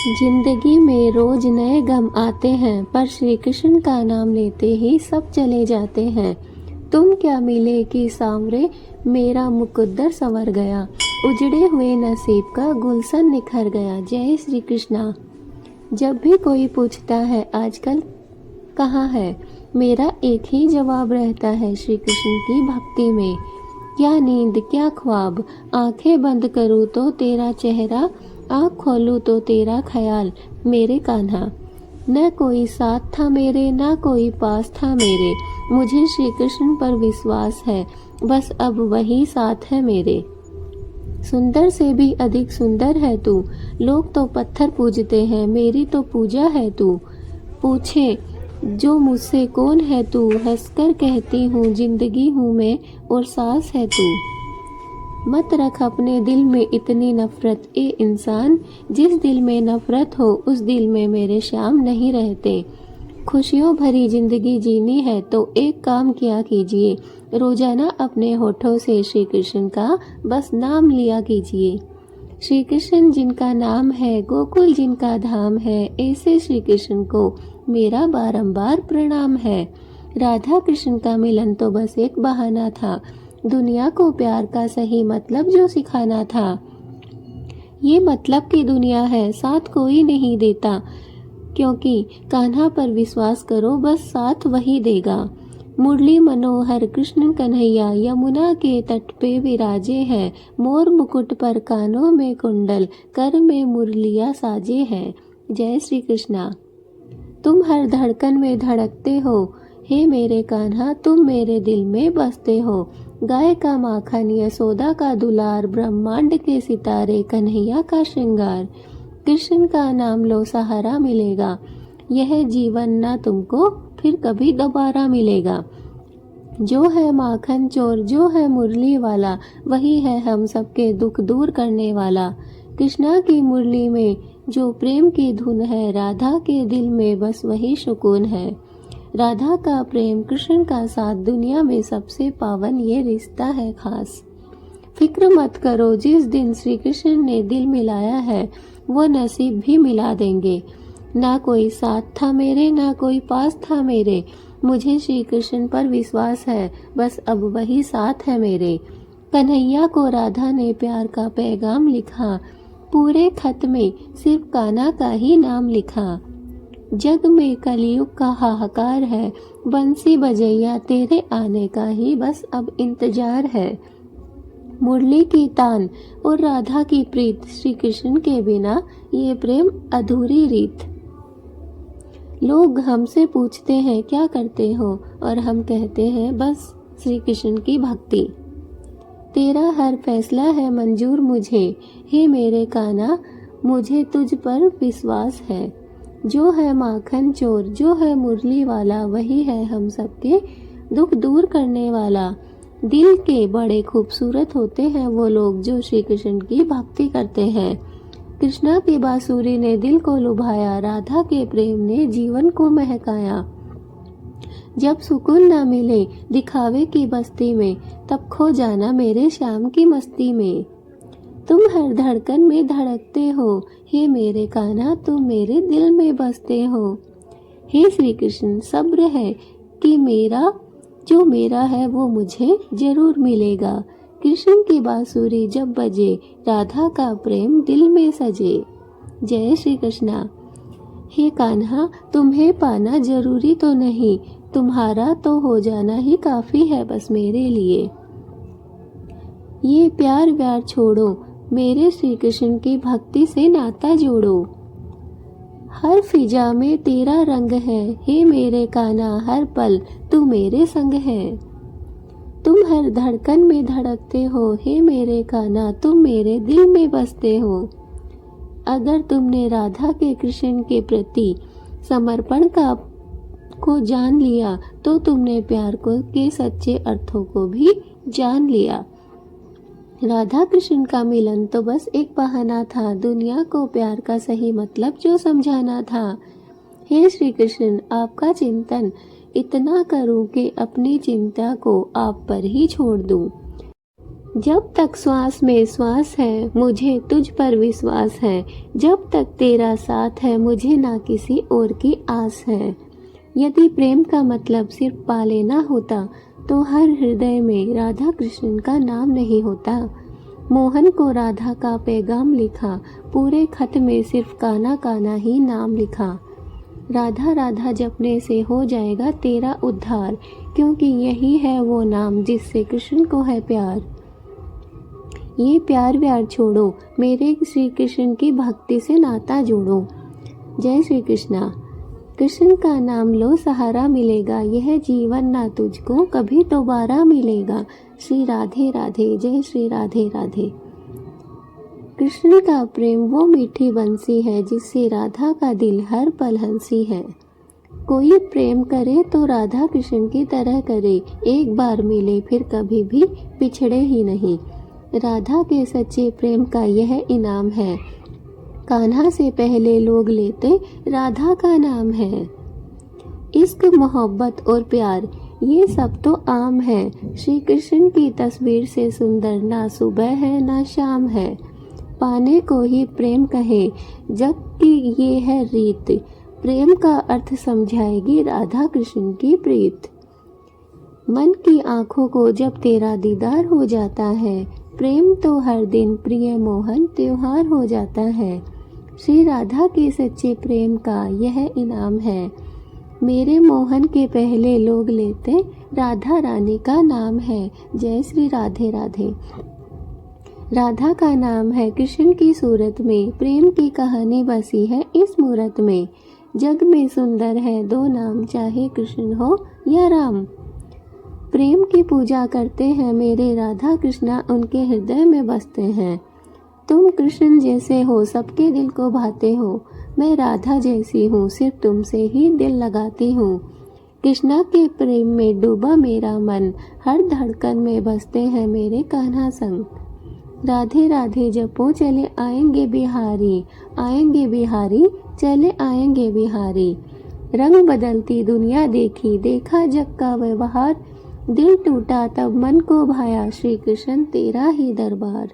जिंदगी में रोज नए गम आते हैं, पर श्री कृष्ण का नाम लेते ही सब चले जाते हैं। तुम क्या मिले कि सांवरे मेरा मुकद्दर संवर गया, उजड़े हुए नसीब का गुलशन निखर गया। जय श्री कृष्णा। जब भी कोई पूछता है आजकल कहाँ है, मेरा एक ही जवाब रहता है, श्री कृष्ण की भक्ति में। क्या नींद क्या ख्वाब, आंखें बंद करूँ तो तेरा चेहरा, आँख खोलूं तो तेरा ख्याल, मेरे कान्हा। न कोई साथ था मेरे, न कोई पास था मेरे, मुझे श्री कृष्ण पर विश्वास है, बस अब वही साथ है मेरे। सुंदर से भी अधिक सुंदर है तू, लोग तो पत्थर पूजते हैं, मेरी तो पूजा है तू। पूछे जो मुझसे कौन है तू, हंसकर कहती हूँ जिंदगी हूँ मैं और सांस है तू। मत रख अपने दिल में इतनी नफरत, ए इंसान, जिस दिल में नफरत हो उस दिल में मेरे श्याम नहीं रहते। खुशियों भरी जिंदगी जीनी है तो एक काम किया कीजिए, रोजाना अपने होठों से श्री कृष्ण का बस नाम लिया कीजिए। श्री कृष्ण जिनका नाम है, गोकुल जिनका धाम है, ऐसे श्री कृष्ण को मेरा बारंबार प्रणाम है। राधा कृष्ण का मिलन तो बस एक बहाना था, दुनिया को प्यार का सही मतलब जो सिखाना था। ये मतलब की दुनिया है, साथ कोई नहीं देता, क्योंकि कान्हा पर विश्वास करो बस साथ वही देगा। मुरली मनोहर कृष्ण कन्हैया यमुना के तट पे विराजे हैं, मोर मुकुट पर कानों में कुंडल, कर में मुरलिया साजे हैं। जय श्री कृष्णा। तुम हर धड़कन में धड़कते हो, हे मेरे कान्हा, तुम मेरे दिल में बसते हो। गाय का माखन यशोदा का दुलार, ब्रह्मांड के सितारे कन्हैया का श्रृंगार। कृष्ण का नाम लो सहारा मिलेगा, यह जीवन ना तुमको फिर कभी दोबारा मिलेगा। जो है माखन चोर, जो है मुरली वाला, वही है हम सबके दुख दूर करने वाला। कृष्णा की मुरली में जो प्रेम की धुन है, राधा के दिल में बस वही सुकून है। राधा का प्रेम कृष्ण का साथ, दुनिया में सबसे पावन ये रिश्ता है खास। फिक्र मत करो, जिस दिन श्री कृष्ण ने दिल मिलाया है, वो नसीब भी मिला देंगे। ना कोई साथ था मेरे, ना कोई पास था मेरे, मुझे श्री कृष्ण पर विश्वास है, बस अब वही साथ है मेरे। कन्हैया को राधा ने प्यार का पैगाम लिखा, पूरे खत में सिर्फ कान्हा का ही नाम लिखा। जग में कलयुग का हाहाकार है, बंसी बजैया तेरे आने का ही बस अब इंतजार है। मुरली की तान और राधा की प्रीत, श्री कृष्ण के बिना ये प्रेम अधूरी रीत। लोग हमसे पूछते हैं क्या करते हो, और हम कहते हैं बस श्री कृष्ण की भक्ति। तेरा हर फैसला है मंजूर मुझे, हे मेरे कान्हा, मुझे तुझ पर विश्वास है। जो है माखन चोर, जो है मुरली वाला, वही है हम सबके दुख दूर करने वाला। दिल के बड़े खूबसूरत होते हैं वो लोग जो श्री कृष्ण की भक्ति करते हैं। कृष्णा की बांसुरी ने दिल को लुभाया, राधा के प्रेम ने जीवन को महकाया। जब सुकून न मिले दिखावे की बस्ती में, तब खो जाना मेरे श्याम की मस्ती में। तुम हर धड़कन में धड़कते हो, हे मेरे कान्हा, तुम मेरे दिल में बसते हो। हे श्री कृष्ण, सब्र है कि मेरा जो मेरा है वो मुझे जरूर मिलेगा। कृष्ण की बांसुरी जब बजे, राधा का प्रेम दिल में सजे। जय श्री कृष्णा। हे कान्हा, तुम्हें पाना जरूरी तो नहीं, तुम्हारा तो हो जाना ही काफी है बस मेरे लिए। ये प्यार व्यार छोड़ो, मेरे श्री कृष्ण की भक्ति से नाता जोड़ो। हर फिजा में तेरा रंग है, हे मेरे कान्हा, हर पल तू मेरे संग है। तुम हर धड़कन में धड़कते हो, हे मेरे कान्हा, तुम मेरे दिल में बसते हो। अगर तुमने राधा के कृष्ण के प्रति समर्पण को जान लिया, तो तुमने प्यार के सच्चे अर्थों को भी जान लिया। राधा कृष्ण का मिलन तो बस एक बहाना था, दुनिया को प्यार का सही मतलब जो समझाना था। हे श्री कृष्ण, आपका चिंतन इतना करूं कि अपनी चिंता को आप पर ही छोड़ दूं। जब तक श्वास में श्वास है मुझे तुझ पर विश्वास है, जब तक तेरा साथ है मुझे ना किसी और की आस है। यदि प्रेम का मतलब सिर्फ पा लेना होता तो हर हृदय में राधा कृष्ण का नाम नहीं होता। मोहन को राधा का पैगाम लिखा, पूरे खत में सिर्फ कान्हा कान्हा ही नाम लिखा। राधा राधा जपने से हो जाएगा तेरा उद्धार, क्योंकि यही है वो नाम जिससे कृष्ण को है प्यार। ये प्यार व्यार छोड़ो, मेरे श्री कृष्ण की भक्ति से नाता जोड़ो। जय श्री कृष्णा। कृष्ण का नाम लो सहारा मिलेगा, यह जीवन ना तुझको कभी दोबारा मिलेगा। श्री राधे राधे, जय श्री राधे राधे। कृष्ण का प्रेम वो मीठी बंसी है जिससे राधा का दिल हर पल हंसी है। कोई प्रेम करे तो राधा कृष्ण की तरह करे, एक बार मिले फिर कभी भी बिछड़े ही नहीं। राधा के सच्चे प्रेम का यह इनाम है, कान्हा से पहले लोग लेते राधा का नाम है। इश्क मोहब्बत और प्यार ये सब तो आम है, श्री कृष्ण की तस्वीर से सुंदर ना सुबह है ना शाम है। पाने को ही प्रेम कहे जग की ये है रीत, प्रेम का अर्थ समझाएगी राधा कृष्ण की प्रीत। मन की आंखों को जब तेरा दीदार हो जाता है, प्रेम तो हर दिन प्रिय मोहन त्योहार हो जाता है। श्री राधा के सच्चे प्रेम का यह इनाम है, मेरे मोहन के पहले लोग लेते राधा रानी का नाम है। जय श्री राधे राधे। राधा का नाम है कृष्ण की सूरत में, प्रेम की कहानी बसी है इस मूरत में। जग में सुंदर है दो नाम, चाहे कृष्ण हो या राम। प्रेम की पूजा करते हैं मेरे राधा कृष्णा, उनके हृदय में बसते हैं। तुम कृष्ण जैसे हो सबके दिल को भाते हो, मैं राधा जैसी हूँ सिर्फ तुमसे ही दिल लगाती हूँ। कृष्णा के प्रेम में डूबा मेरा मन, हर धड़कन में बसते हैं मेरे कान्हा संग। राधे राधे जपो चले आएंगे बिहारी, आएंगे बिहारी चले आएंगे बिहारी। रंग बदलती दुनिया देखी, देखा जग का व्यवहार, दिल टूटा तब मन को भाया, श्री कृष्ण तेरा ही दरबार।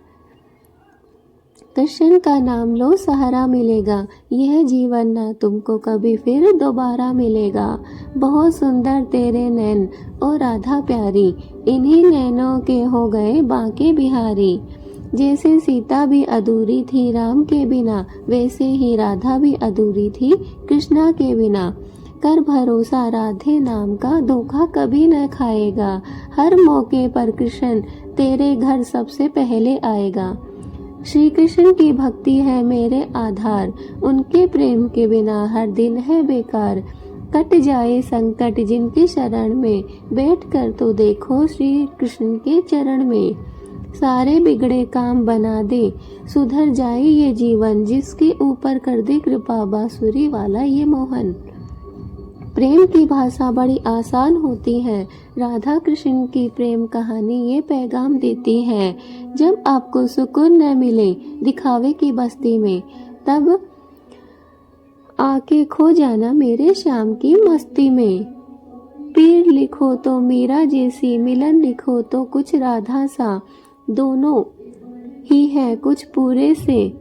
कृष्ण का नाम लो सहारा मिलेगा, यह जीवन ना तुमको कभी फिर दोबारा मिलेगा। बहुत सुंदर तेरे नैन ओ राधा प्यारी, इन्हीं नैनों के हो गए बांके बिहारी। जैसे सीता भी अधूरी थी राम के बिना, वैसे ही राधा भी अधूरी थी कृष्णा के बिना। कर भरोसा राधे नाम का, धोखा कभी न खाएगा। हर मौके पर कृष्ण तेरे घर सबसे पहले आएगा। श्री कृष्ण की भक्ति है मेरे आधार, उनके प्रेम के बिना हर दिन है बेकार। कट जाए संकट जिनकी शरण में, बैठ कर तो देखो श्री कृष्ण के चरण में। सारे बिगड़े काम बना दे, सुधर जाए ये जीवन, जिसके ऊपर कर दे कृपा बांसुरी वाला ये मोहन। प्रेम की भाषा बड़ी आसान होती है, राधा कृष्ण की प्रेम कहानी ये पैगाम देती है। जब आपको सुकून न मिले दिखावे की बस्ती में, तब आके खो जाना मेरे श्याम की मस्ती में। पीर लिखो तो मीरा जैसी, मिलन लिखो तो कुछ राधा सा, दोनों ही है कुछ पूरे से,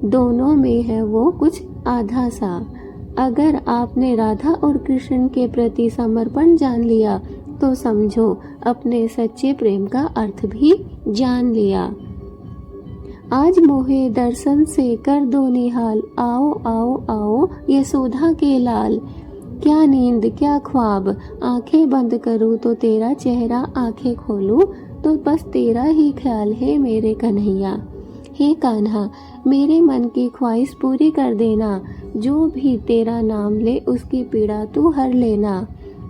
दोनों में है वो कुछ आधा सा। अगर आपने राधा और कृष्ण के प्रति समर्पण जान लिया तो समझो अपने सच्चे प्रेम का अर्थ भी जान लिया। आज मोहे दर्शन से कर दो निहाल, आओ आओ आओ यशोदा के लाल। क्या नींद क्या ख्वाब, आंखें बंद करूँ तो तेरा चेहरा, आंखें खोलूं तो बस तेरा ही ख्याल है मेरे कन्हैया। हे कान्हा मेरे मन की ख्वाहिश पूरी कर देना, जो भी तेरा नाम ले उसकी पीड़ा तू हर लेना।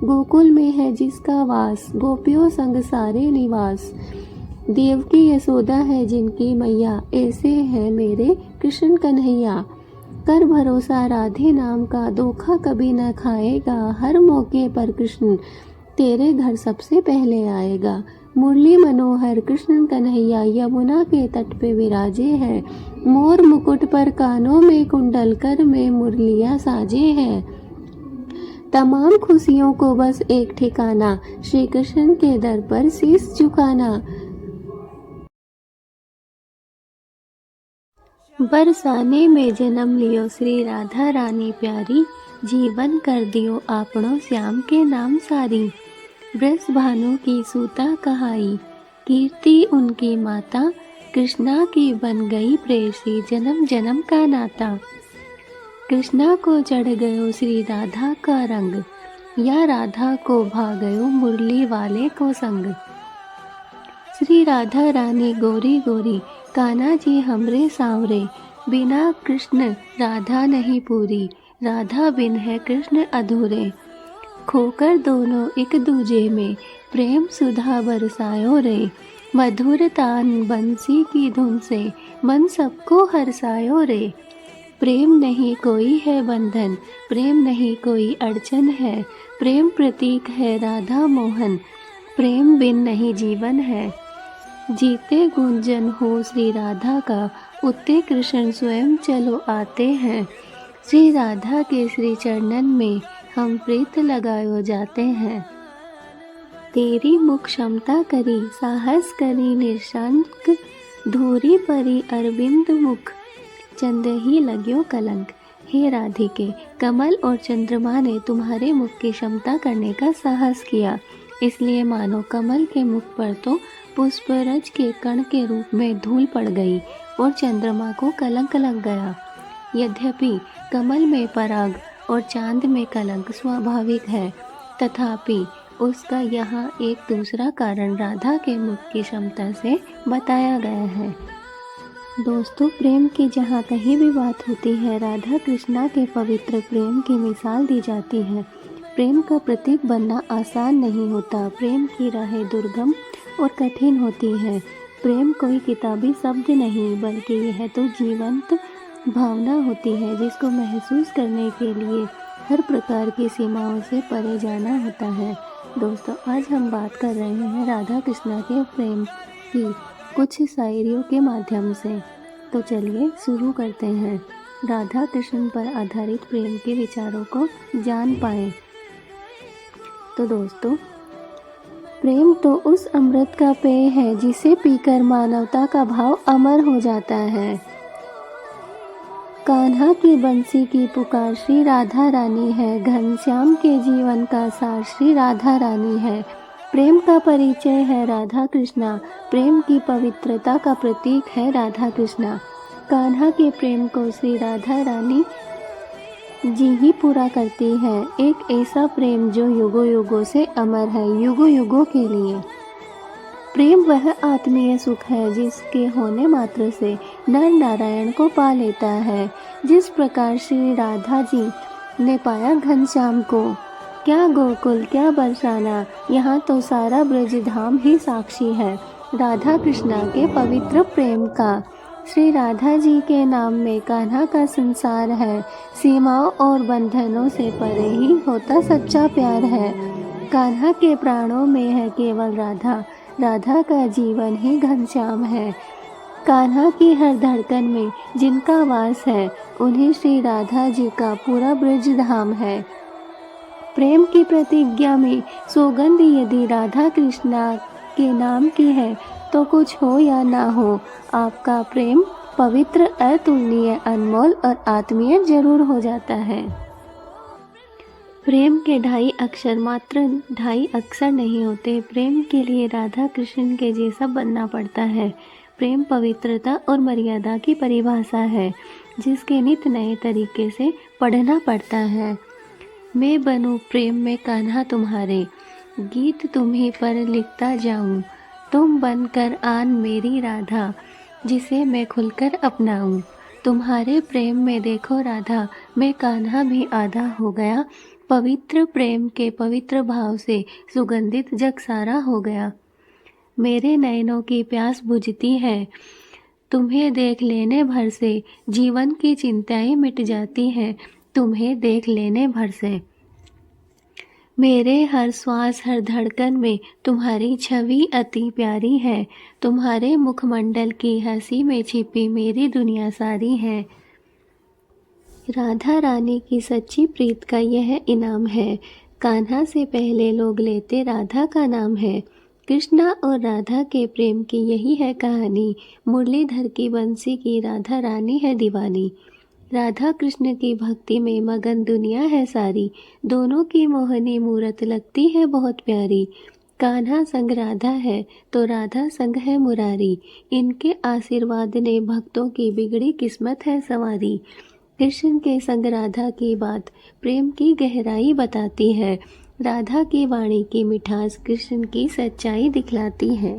गोकुल में है जिसका वास, गोपियों संग सारे निवास। देवकी यशोदा है जिनकी मैया, ऐसे है मेरे कृष्ण कन्हैया। कर भरोसा राधे नाम का, धोखा कभी न खाएगा। हर मौके पर कृष्ण तेरे घर सबसे पहले आएगा। मुरली मनोहर कृष्ण कन्हैया यमुना के तट पे विराजे हैं। मोर मुकुट पर कानों में कुंडल, कर में मुरलियां साजे हैं। तमाम खुशियों को बस एक ठिकाना, श्री कृष्ण के दर पर शीश झुकाना। बरसाने में जन्म लियो श्री राधा रानी प्यारी, जीवन कर दियो आपनो श्याम के नाम सारी। ब्रज भानु की सूता कहाई, कीर्ति उनकी माता, कृष्णा की बन गई प्रेयसी, जन्म जन्म का नाता। कृष्णा को चढ़ गयो श्री राधा का रंग, या राधा को भा गयो मुरली वाले को संग। श्री राधा रानी गोरी गोरी, कान्हा जी हमरे सांवरे, बिना कृष्ण राधा नहीं पूरी, राधा बिन है कृष्ण अधूरे। खोकर दोनों एक दूजे में, प्रेम सुधा बरसायो रे, मधुर तान बंसी की धुन से, मन सबको हरसायो रे। प्रेम नहीं कोई है बंधन, प्रेम नहीं कोई अड़चन है, प्रेम प्रतीक है राधा मोहन, प्रेम बिन नहीं जीवन है। जीते गुंजन हो श्री राधा का, उतने कृष्ण स्वयं चलो आते हैं। श्री राधा के श्री चरणन में, हम प्रीत लगायो जाते हैं। तेरी मुख क्षमता करी, साहस करी निशंक, धूरी परी अरविंद मुख, चंद ही लग्यो कलंक। हे राधिके, कमल और चंद्रमा ने तुम्हारे मुख की क्षमता करने का साहस किया, इसलिए मानो कमल के मुख पर तो पुष्परज के कण के रूप में धूल पड़ गई और चंद्रमा को कलंक लग गया। यद्यपि कमल में पराग और चांद में कलंक स्वाभाविक है, तथापि उसका यहाँ एक दूसरा कारण राधा के मुख की क्षमता से बताया गया है। दोस्तों, प्रेम की जहाँ कहीं भी बात होती है, राधा कृष्णा के पवित्र प्रेम की मिसाल दी जाती है। प्रेम का प्रतीक बनना आसान नहीं होता, प्रेम की राहें दुर्गम और कठिन होती है। प्रेम कोई किताबी शब्द नहीं, बल्कि यह तो जीवंत भावना होती है, जिसको महसूस करने के लिए हर प्रकार की सीमाओं से परे जाना होता है। दोस्तों, आज हम बात कर रहे हैं राधा कृष्णा के प्रेम की कुछ शायरियों के माध्यम से। तो चलिए शुरू करते हैं। राधा कृष्ण पर आधारित प्रेम के विचारों को जान पाएं। तो दोस्तों, प्रेम तो उस अमृत का पेय है जिसे पीकर मानवता का भाव अमर हो जाता है। कान्हा की बंसी की पुकार श्री राधा रानी है, घनश्याम के जीवन का सार श्री राधा रानी है। प्रेम का परिचय है राधा कृष्णा, प्रेम की पवित्रता का प्रतीक है राधा कृष्णा। कान्हा के प्रेम को श्री राधा रानी जी ही पूरा करती है, एक ऐसा प्रेम जो युगों युगों से अमर है, युगों युगों के लिए। प्रेम वह आत्मीय सुख है जिसके होने मात्र से नर नारायण को पा लेता है। जिस प्रकार श्री राधा जी ने पाया घनश्याम को, क्या गोकुल क्या बरसाना, यहाँ तो सारा ब्रज धाम ही साक्षी है राधा कृष्णा के पवित्र प्रेम का। श्री राधा जी के नाम में कान्हा का संसार है, सीमाओं और बंधनों से परे ही होता सच्चा प्यार है। कान्हा के प्राणों में है केवल राधा, राधा का जीवन ही घनश्याम है। कान्हा की हर धड़कन में जिनका वास है, उन्हें श्री राधा जी का पूरा ब्रज धाम है। प्रेम की प्रतिज्ञा में सौगंध यदि राधा कृष्णा के नाम की है, तो कुछ हो या ना हो, आपका प्रेम पवित्र, अतुलनीय, अनमोल और आत्मीय जरूर हो जाता है। प्रेम के 2.5 अक्षर मात्र 2.5 अक्षर नहीं होते, प्रेम के लिए राधा कृष्ण के जैसा बनना पड़ता है। प्रेम पवित्रता और मर्यादा की परिभाषा है, जिसके नित नए तरीके से पढ़ना पड़ता है। मैं बनूं प्रेम में कान्हा तुम्हारे, गीत तुम्हीं पर लिखता जाऊं, तुम बनकर आन मेरी राधा, जिसे मैं खुलकर अपनाऊं। तुम्हारे प्रेम में देखो राधा, मैं कान्हा भी आधा हो गया, पवित्र प्रेम के पवित्र भाव से सुगंधित जग सारा हो गया। मेरे नयनों की प्यास बुझती है, तुम्हें देख लेने भर से जीवन की चिंताएं मिट जाती हैं, तुम्हें देख लेने भर से। मेरे हर श्वास हर धड़कन में तुम्हारी छवि अति प्यारी है, तुम्हारे मुखमंडल की हंसी में छिपी मेरी दुनिया सारी है। राधा रानी की सच्ची प्रीत का यह इनाम है, कान्हा से पहले लोग लेते राधा का नाम है। कृष्णा और राधा के प्रेम की यही है कहानी। मुरलीधर की बंसी की राधा रानी है दीवानी। राधा कृष्ण की भक्ति में मगन दुनिया है सारी। दोनों की मोहनी मूरत लगती है बहुत प्यारी। कान्हा संग राधा है तो राधा संग है मुरारी। इनके आशीर्वाद ने भक्तों की बिगड़ी किस्मत है संवारी। कृष्ण के संग राधा की बात प्रेम की गहराई बताती है। राधा की वाणी की मिठास कृष्ण की सच्चाई दिखलाती है।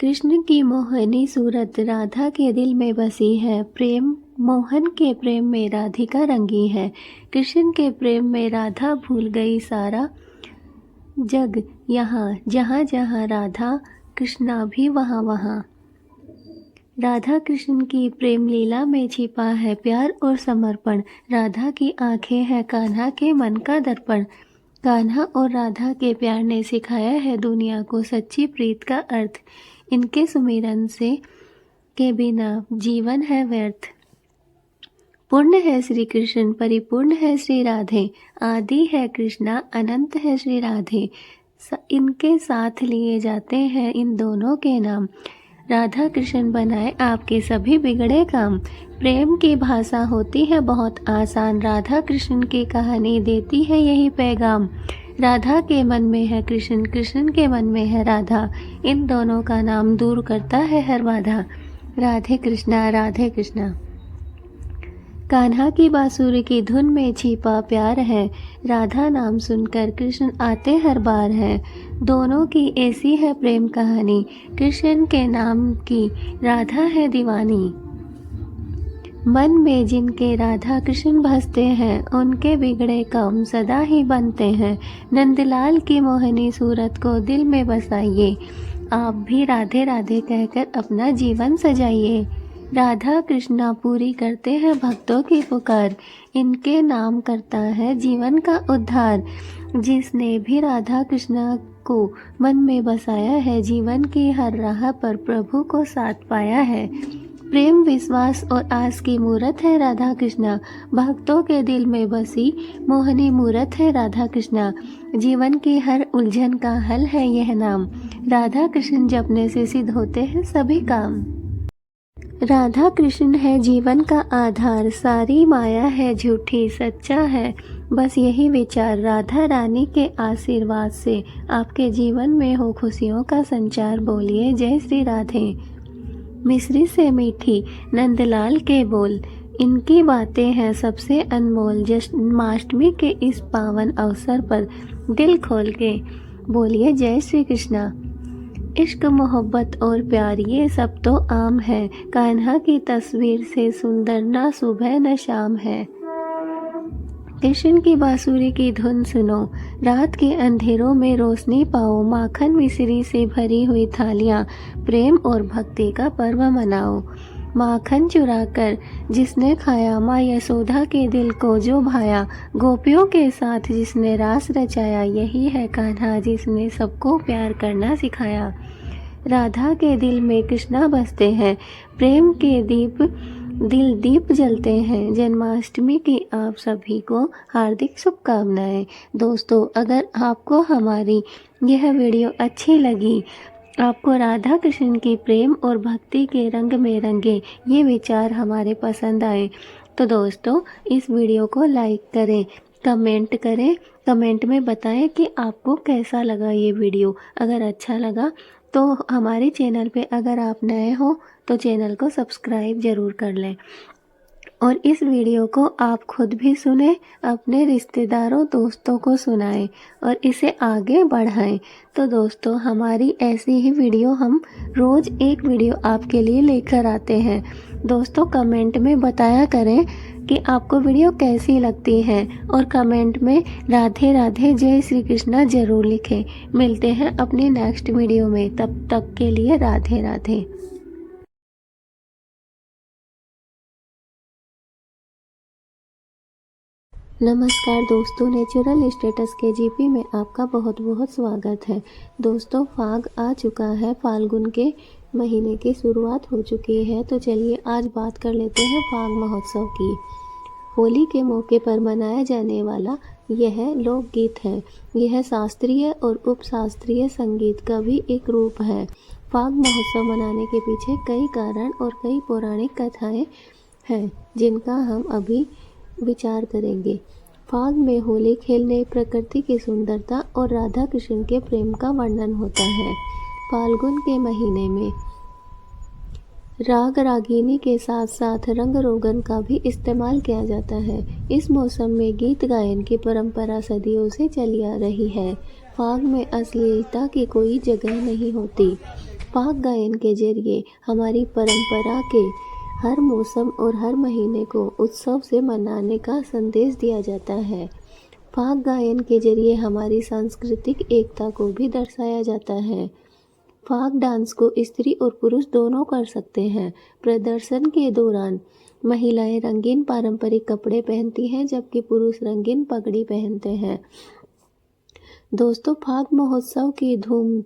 कृष्ण की मोहनी सूरत राधा के दिल में बसी है। प्रेम मोहन के प्रेम में राधिका रंगी है। कृष्ण के प्रेम में राधा भूल गई सारा जग। यहाँ जहाँ जहाँ राधा कृष्णा भी वहाँ वहाँ। राधा कृष्ण की प्रेम लीला में छिपा है प्यार और समर्पण। राधा की आंखें हैं कान्हा के मन का दर्पण। कान्हा और राधा के प्यार ने सिखाया है दुनिया को सच्ची प्रीत का अर्थ। इनके सुमिरन से के बिना जीवन है व्यर्थ। पूर्ण है श्री कृष्ण परिपूर्ण है श्री राधे। आदि है कृष्णा अनंत है श्री राधे। इनके साथ लिए जाते हैं इन दोनों के नाम। राधा कृष्ण बनाए आपके सभी बिगड़े काम। प्रेम की भाषा होती है बहुत आसान। राधा कृष्ण की कहानी देती है यही पैगाम। राधा के मन में है कृष्ण कृष्ण के मन में है राधा। इन दोनों का नाम दूर करता है हर बाधा। राधे कृष्णा राधे कृष्णा। कान्हा की बांसुरी की धुन में छिपा प्यार है। राधा नाम सुनकर कृष्ण आते हर बार है। दोनों की ऐसी है प्रेम कहानी। कृष्ण के नाम की राधा है दीवानी। मन में जिनके राधा कृष्ण बसते हैं उनके बिगड़े काम सदा ही बनते हैं। नंदलाल की मोहनी सूरत को दिल में बसाइए। आप भी राधे राधे कहकर अपना जीवन सजाइए। राधा कृष्णा पूरी करते हैं भक्तों की पुकार। इनके नाम करता है जीवन का उद्धार। जिसने भी राधा कृष्णा को मन में बसाया है जीवन की हर राह पर प्रभु को साथ पाया है। प्रेम विश्वास और आस की मूरत है राधा कृष्णा। भक्तों के दिल में बसी मोहनी मूरत है राधा कृष्णा। जीवन की हर उलझन का हल है यह नाम। राधा कृष्ण जपने से सिद्ध होते हैं सभी काम। राधा कृष्ण है जीवन का आधार। सारी माया है झूठी सच्चा है बस यही विचार। राधा रानी के आशीर्वाद से आपके जीवन में हो खुशियों का संचार। बोलिए जय श्री राधे। मिश्री से मीठी नंदलाल के बोल। इनकी बातें हैं सबसे अनमोल। जन्माष्टमी के इस पावन अवसर पर दिल खोल के बोलिए जय श्री कृष्णा। इश्क मोहब्बत और प्यार ये सब तो आम है। कान्हा की तस्वीर से सुंदर ना सुबह न शाम है। कृष्ण की बांसुरी की धुन सुनो। रात के अंधेरों में रोशनी पाओ। माखन मिश्री से भरी हुई थालियाँ प्रेम और भक्ति का पर्व मनाओ। माखन चुराकर जिसने खाया माँ यशोदा के दिल को जो भाया। गोपियों के साथ जिसने रास रचाया यही है कान्हा जिसने सबको प्यार करना सिखाया। राधा के दिल में कृष्णा बसते हैं। प्रेम के दीप जलते हैं। जन्माष्टमी की आप सभी को हार्दिक शुभकामनाएं। दोस्तों अगर आपको हमारी यह वीडियो अच्छी लगी, आपको राधा कृष्ण की प्रेम और भक्ति के रंग में रंगे ये विचार हमारे पसंद आए तो दोस्तों इस वीडियो को लाइक करें, कमेंट करें। कमेंट में बताएं कि आपको कैसा लगा ये वीडियो। अगर अच्छा लगा तो हमारे चैनल पे अगर आप नए हो तो चैनल को सब्सक्राइब ज़रूर कर लें और इस वीडियो को आप खुद भी सुने, अपने रिश्तेदारों दोस्तों को सुनाएं और इसे आगे बढ़ाएं। तो दोस्तों हमारी ऐसी ही वीडियो हम रोज़ एक वीडियो आपके लिए लेकर आते हैं। दोस्तों कमेंट में बताया करें कि आपको वीडियो कैसी लगती है और कमेंट में राधे राधे जय श्री कृष्णा ज़रूर लिखें। मिलते हैं अपनी नेक्स्ट वीडियो में, तब तक के लिए राधे राधे। नमस्कार दोस्तों, नेचुरल स्टेटस के जीपी में आपका बहुत बहुत स्वागत है। दोस्तों फाग आ चुका है, फाल्गुन के महीने की शुरुआत हो चुकी है। तो चलिए आज बात कर लेते हैं फाग महोत्सव की। होली के मौके पर मनाया जाने वाला यह लोकगीत है। यह शास्त्रीय और उपशास्त्रीय संगीत का भी एक रूप है। फाग महोत्सव मनाने के पीछे कई कारण और कई पौराणिक कथाएं हैं जिनका हम अभी विचार करेंगे। फाग में होली खेलने, प्रकृति की सुंदरता और राधा कृष्ण के प्रेम का वर्णन होता है। फाल्गुन के महीने में राग रागिनी के साथ साथ रंग रोगन का भी इस्तेमाल किया जाता है। इस मौसम में गीत गायन की परंपरा सदियों से चली आ रही है। फाग में अश्लीलता की कोई जगह नहीं होती। फाग गायन के जरिए हमारी परंपरा के हर मौसम और हर महीने को उत्सव से मनाने का संदेश दिया जाता है। फाग गायन के जरिए हमारी सांस्कृतिक एकता को भी दर्शाया जाता है। फाग डांस को स्त्री और पुरुष दोनों कर सकते हैं। प्रदर्शन के दौरान महिलाएं रंगीन पारंपरिक कपड़े पहनती हैं जबकि पुरुष रंगीन पगड़ी पहनते हैं। दोस्तों, फाग महोत्सव की धूम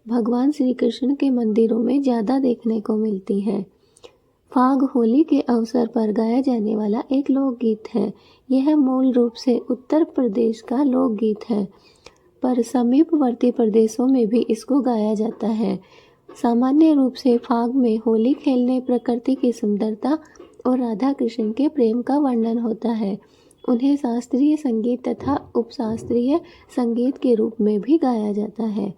भगवान श्री कृष्ण के मंदिरों में ज़्यादा देखने को मिलती है। फाग होली के अवसर पर गाया जाने वाला एक लोकगीत है। यह मूल रूप से उत्तर प्रदेश का लोकगीत है, पर समीपवर्ती प्रदेशों में भी इसको गाया जाता है। सामान्य रूप से फाग में होली खेलने, प्रकृति की सुंदरता और राधा कृष्ण के प्रेम का वर्णन होता है। उन्हें शास्त्रीय संगीत तथा उपशास्त्रीय संगीत के रूप में भी गाया जाता है।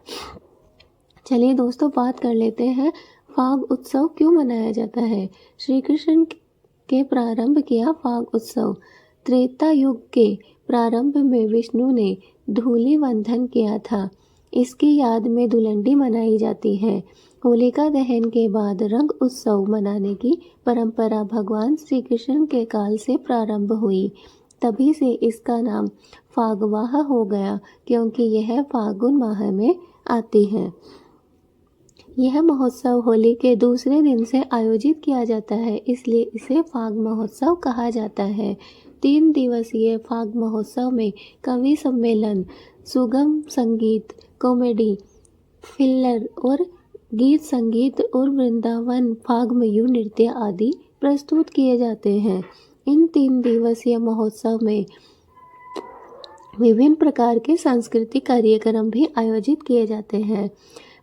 चलिए दोस्तों, बात कर लेते हैं फाग उत्सव क्यों मनाया जाता है। श्री कृष्ण के प्रारंभ किया फाग उत्सव। त्रेता युग के प्रारंभ में विष्णु ने धूलि वंदन किया था। इसकी याद में धुलंडी मनाई जाती है। होलिका दहन के बाद रंग उत्सव मनाने की परंपरा भगवान श्री कृष्ण के काल से प्रारंभ हुई। तभी से इसका नाम फागवाह हो गया, क्योंकि यह फागुन माह में आती है। यह महोत्सव होली के दूसरे दिन से आयोजित किया जाता है, इसलिए इसे फाग महोत्सव कहा जाता है। 3 दिवसीय फाग महोत्सव में कवि सम्मेलन, सुगम संगीत, कॉमेडी, फिल्लर और गीत संगीत और वृंदावन फागमयू नृत्य आदि प्रस्तुत किए जाते हैं। इन 3 दिवसीय महोत्सव में विभिन्न प्रकार के सांस्कृतिक कार्यक्रम भी आयोजित किए जाते हैं।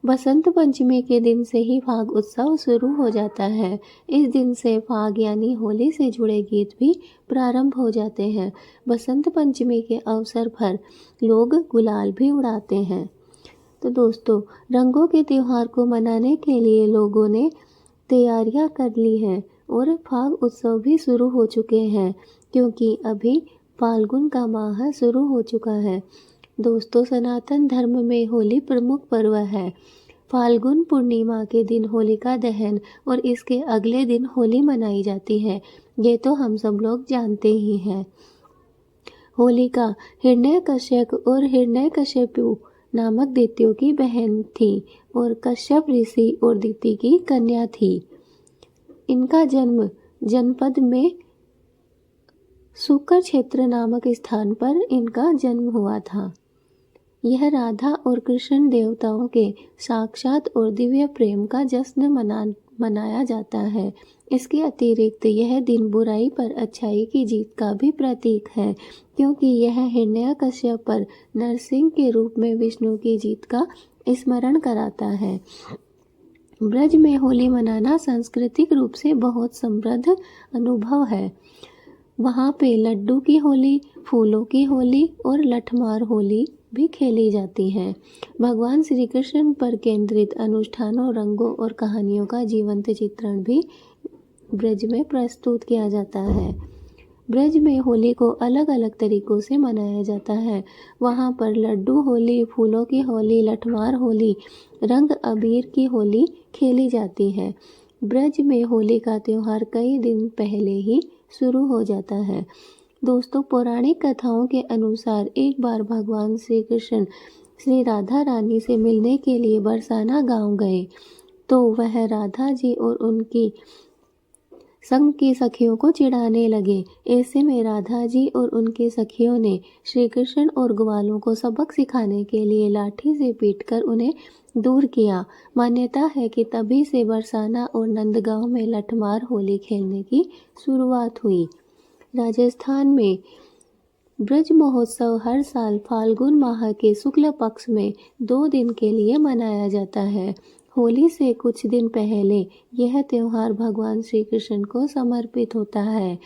बसंत पंचमी के दिन से ही फाग उत्सव शुरू हो जाता है। इस दिन से फाग यानी होली से जुड़े गीत भी प्रारंभ हो जाते हैं। बसंत पंचमी के अवसर पर लोग गुलाल भी उड़ाते हैं। तो दोस्तों, रंगों के त्यौहार को मनाने के लिए लोगों ने तैयारियां कर ली हैं और फाग उत्सव भी शुरू हो चुके हैं, क्योंकि अभी फाल्गुन का माह शुरू हो चुका है। दोस्तों, सनातन धर्म में होली प्रमुख पर्व है। फाल्गुन पूर्णिमा के दिन होलिका दहन और इसके अगले दिन होली मनाई जाती है। ये तो हम सब लोग जानते ही हैं। होलिका हिरण्यकश्यप और हिरण्यकशिपु नामक दैत्यों की बहन थी और कश्यप ऋषि और दिति की कन्या थी। इनका जन्म जनपद में सुकर क्षेत्र नामक स्थान पर इनका जन्म हुआ था। यह राधा और कृष्ण देवताओं के साक्षात और दिव्य प्रेम का जश्न मनाया जाता है। इसके अतिरिक्त यह दिन बुराई पर अच्छाई की जीत का भी प्रतीक है, क्योंकि यह हिरण्यकश्यप पर नरसिंह के रूप में विष्णु की जीत का स्मरण कराता है। ब्रज में होली मनाना सांस्कृतिक रूप से बहुत समृद्ध अनुभव है। वहाँ पे लड्डू की होली, फूलों की होली और लठमार होली भी खेली जाती है। भगवान श्री कृष्ण पर केंद्रित अनुष्ठानों, रंगों और कहानियों का जीवंत चित्रण भी ब्रज में प्रस्तुत किया जाता है। ब्रज में होली को अलग अलग तरीकों से मनाया जाता है। वहाँ पर लड्डू होली, फूलों की होली, लठमार होली, रंग अबीर की होली खेली जाती है। ब्रज में होली का त्यौहार कई दिन पहले ही शुरू हो जाता है। दोस्तों, पौराणिक कथाओं के अनुसार एक बार भगवान श्री कृष्ण श्री राधा रानी से मिलने के लिए बरसाना गांव गए, तो वह राधा जी और उनकी संग की सखियों को चिढ़ाने लगे। ऐसे में राधा जी और उनकी सखियों ने श्री कृष्ण और ग्वालों को सबक सिखाने के लिए लाठी से पीटकर उन्हें दूर किया। मान्यता है कि तभी से बरसाना और नंदगांव में लठमार होली खेलने की शुरुआत हुई। राजस्थान में ब्रज महोत्सव हर साल फाल्गुन माह के शुक्ल पक्ष में 2 दिन के लिए मनाया जाता है। होली से कुछ दिन पहले यह त्योहार भगवान श्री कृष्ण को समर्पित होता है,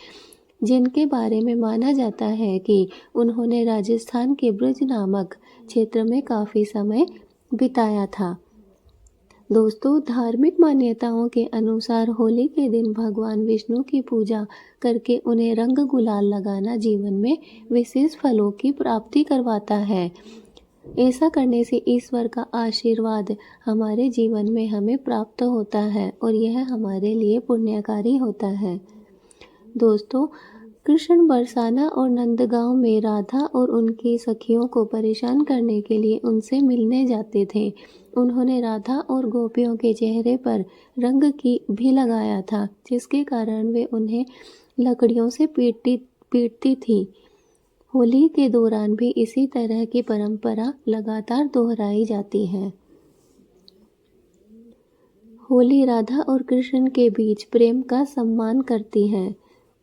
जिनके बारे में माना जाता है कि उन्होंने राजस्थान के ब्रज नामक क्षेत्र में काफ़ी समय बिताया था। दोस्तों, धार्मिक मान्यताओं के अनुसार होली के दिन भगवान विष्णु की पूजा करके उन्हें रंग गुलाल लगाना जीवन में विशेष फलों की प्राप्ति करवाता है। ऐसा करने से ईश्वर का आशीर्वाद हमारे जीवन में हमें प्राप्त होता है और यह हमारे लिए पुण्यकारी होता है। दोस्तों, कृष्ण बरसाना और नंदगांव में राधा और उनकी सखियों को परेशान करने के लिए उनसे मिलने जाते थे। उन्होंने राधा और गोपियों के चेहरे पर रंग की भी लगाया था, जिसके कारण वे उन्हें लकड़ियों से पीटती थी। होली के दौरान भी इसी तरह की परंपरा लगातार दोहराई जाती है। होली राधा और कृष्ण के बीच प्रेम का सम्मान करती है।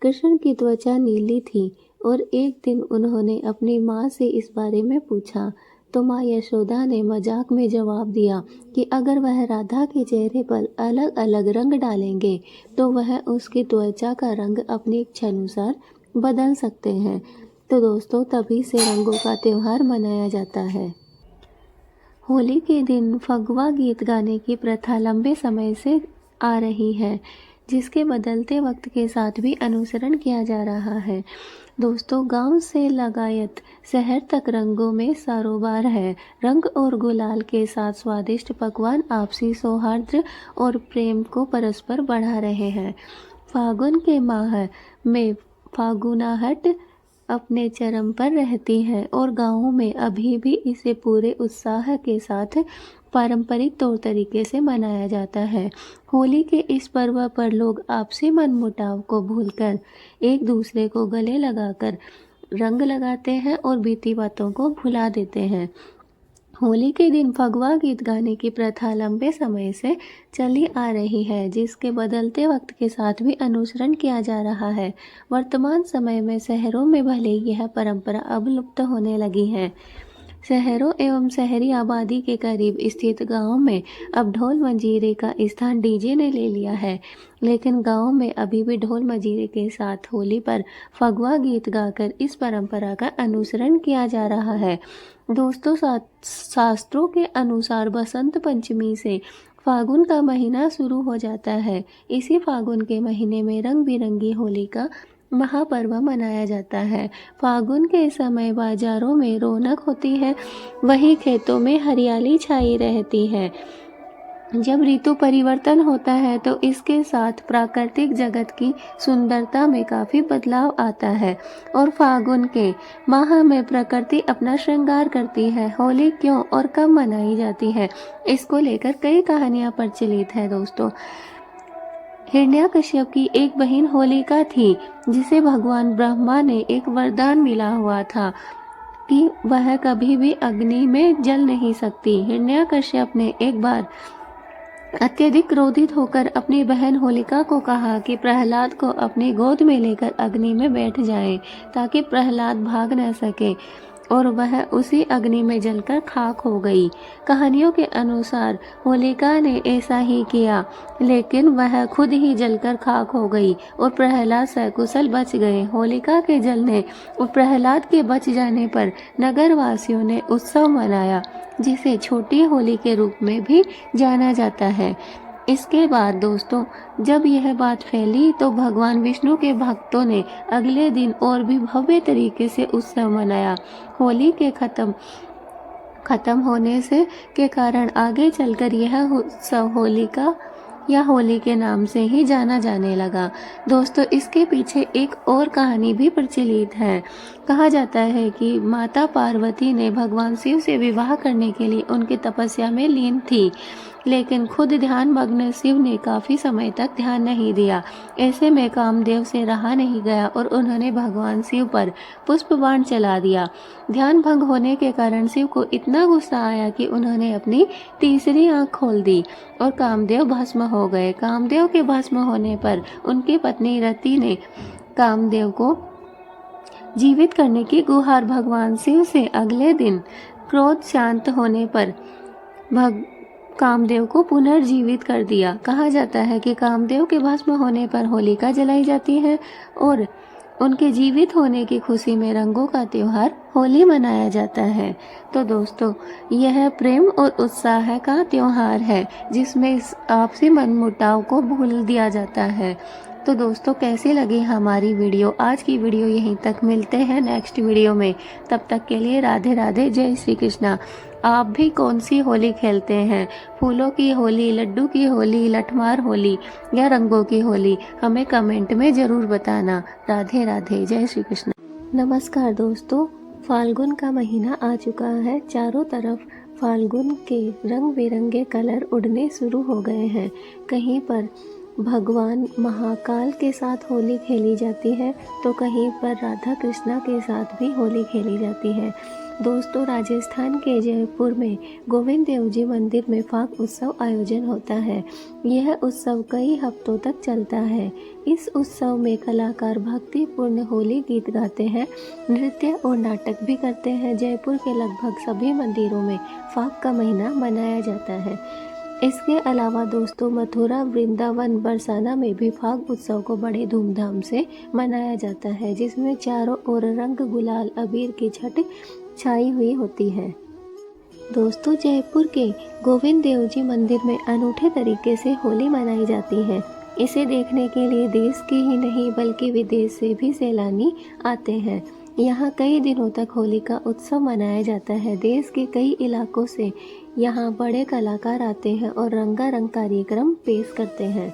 कृष्ण की त्वचा नीली थी और एक दिन उन्होंने अपनी माँ से इस बारे में पूछा, तो माँ यशोदा ने मजाक में जवाब दिया कि अगर वह राधा के चेहरे पर अलग अलग रंग डालेंगे तो वह उसकी त्वचा का रंग अपनी इच्छानुसार बदल सकते हैं। तो दोस्तों, तभी से रंगों का त्यौहार मनाया जाता है। होली के दिन फगवा गीत गाने की प्रथा लंबे समय से आ रही है, जिसके बदलते वक्त के साथ भी अनुसरण किया जा रहा है। दोस्तों, गांव से लगायत शहर तक रंगों में सरोबार है। रंग और गुलाल के साथ स्वादिष्ट पकवान आपसी सौहार्द और प्रेम को परस्पर बढ़ा रहे हैं। फागुन के माह में फागुनाहट अपने चरम पर रहती है और गाँवों में अभी भी इसे पूरे उत्साह के साथ पारंपरिक तौर तरीके से मनाया जाता है। होली के इस पर्व पर लोग आपसी मनमुटाव को भूलकर एक दूसरे को गले लगाकर रंग लगाते हैं और बीती बातों को भुला देते हैं। होली के दिन फगवा गीत गाने की प्रथा लंबे समय से चली आ रही है, जिसके बदलते वक्त के साथ भी अनुसरण किया जा रहा है। वर्तमान समय में शहरों में भले यह परंपरा अब लुप्त होने लगी है। शहरों एवं शहरी आबादी के करीब स्थित गांवों में अब ढोल मंजीरे का स्थान डीजे ने ले लिया है, लेकिन गांवों में अभी भी ढोल मंजीरे के साथ होली पर फगवा गीत गाकर इस परंपरा का अनुसरण किया जा रहा है। दोस्तों, शास्त्रों के अनुसार बसंत पंचमी से फागुन का महीना शुरू हो जाता है। इसी फागुन के महीने में रंग बिरंगी होली का महापर्व मनाया जाता है। फागुन के समय बाजारों में रौनक होती है, वहीं खेतों में हरियाली छाई रहती है। जब ऋतु परिवर्तन होता है तो इसके साथ प्राकृतिक जगत की सुंदरता में काफ़ी बदलाव आता है और फागुन के माह में प्रकृति अपना श्रृंगार करती है। होली क्यों और कब मनाई जाती है, इसको लेकर कई कहानियाँ प्रचलित है। दोस्तों, हिरण्याकश्यप की एक बहन होलिका थी, जिसे भगवान ब्रह्मा ने एक वरदान मिला हुआ था कि वह कभी भी अग्नि में जल नहीं सकती। हिरण्याकश्यप ने एक बार अत्यधिक क्रोधित होकर अपनी बहन होलिका को कहा कि प्रहलाद को अपनी गोद में लेकर अग्नि में बैठ जाए, ताकि प्रहलाद भाग न सके, और वह उसी अग्नि में जलकर खाक हो गई। कहानियों के अनुसार होलिका ने ऐसा ही किया, लेकिन वह खुद ही जलकर खाक हो गई और प्रहलाद सकुशल बच गए। होलिका के जलने और प्रहलाद के बच जाने पर नगरवासियों ने उत्सव मनाया, जिसे छोटी होली के रूप में भी जाना जाता है। इसके बाद दोस्तों, जब यह बात फैली तो भगवान विष्णु के भक्तों ने अगले दिन और भी भव्य तरीके से उत्सव मनाया। होली के खत्म होने से के कारण आगे चलकर यह उत्सव होलिका या होली के नाम से ही जाना जाने लगा। दोस्तों, इसके पीछे एक और कहानी भी प्रचलित है। कहा जाता है कि माता पार्वती ने भगवान शिव से विवाह करने के लिए उनकी तपस्या में लीन थी, लेकिन खुद ध्यान मग्न शिव ने काफ़ी समय तक ध्यान नहीं दिया। ऐसे में कामदेव से रहा नहीं गया और उन्होंने भगवान शिव पर पुष्प बाण चला दिया। ध्यान भंग होने के कारण शिव को इतना गुस्सा आया कि उन्होंने अपनी तीसरी आंख खोल दी और कामदेव भस्म हो गए। कामदेव के भस्म होने पर उनकी पत्नी रति ने कामदेव को जीवित करने की गुहार भगवान शिव से अगले दिन क्रोध शांत होने पर कामदेव को पुनर्जीवित कर दिया। कहा जाता है कि कामदेव के भस्म होने पर होलिका जलाई जाती है और उनके जीवित होने की खुशी में रंगों का त्योहार होली मनाया जाता है। तो दोस्तों, यह प्रेम और उत्साह का त्योहार है जिसमें आपसी मनमुटाव को भूल दिया जाता है। तो दोस्तों, कैसी लगी हमारी वीडियो? आज की वीडियो यहीं तक, मिलते हैं नेक्स्ट वीडियो में। तब तक के लिए राधे राधे, जय श्री कृष्णा। आप भी कौन सी होली खेलते हैं? फूलों की होली, लड्डू की होली, लठमार होली या रंगों की होली? हमें कमेंट में जरूर बताना। राधे राधे, जय श्री कृष्ण। नमस्कार दोस्तों, फाल्गुन का महीना आ चुका है। चारों तरफ फाल्गुन के रंग बिरंगे कलर उड़ने शुरू हो गए हैं। कहीं पर भगवान महाकाल के साथ होली खेली जाती है तो कहीं पर राधा कृष्णा के साथ भी होली खेली जाती है। दोस्तों, राजस्थान के जयपुर में गोविंद देव जी मंदिर में फाग उत्सव आयोजन होता है। यह उत्सव कई हफ्तों तक चलता है। इस उत्सव में कलाकार भक्तिपूर्ण होली गीत गाते हैं, नृत्य और नाटक भी करते हैं। जयपुर के लगभग सभी मंदिरों में फाग का महीना मनाया जाता है। इसके अलावा दोस्तों, मथुरा, वृंदावन, बरसाना में भी फाग उत्सव को बड़े धूमधाम से मनाया जाता है, जिसमें चारों ओर रंग, गुलाल, अबीर की छट छाई हुई होती है। दोस्तों, जयपुर के गोविंद देव जी मंदिर में अनूठे तरीके से होली मनाई जाती है। इसे देखने के लिए देश के ही नहीं बल्कि विदेश से भी सैलानी आते हैं। यहाँ कई दिनों तक होली का उत्सव मनाया जाता है। देश के कई इलाकों से यहाँ बड़े कलाकार आते हैं और रंगारंग कार्यक्रम पेश करते हैं।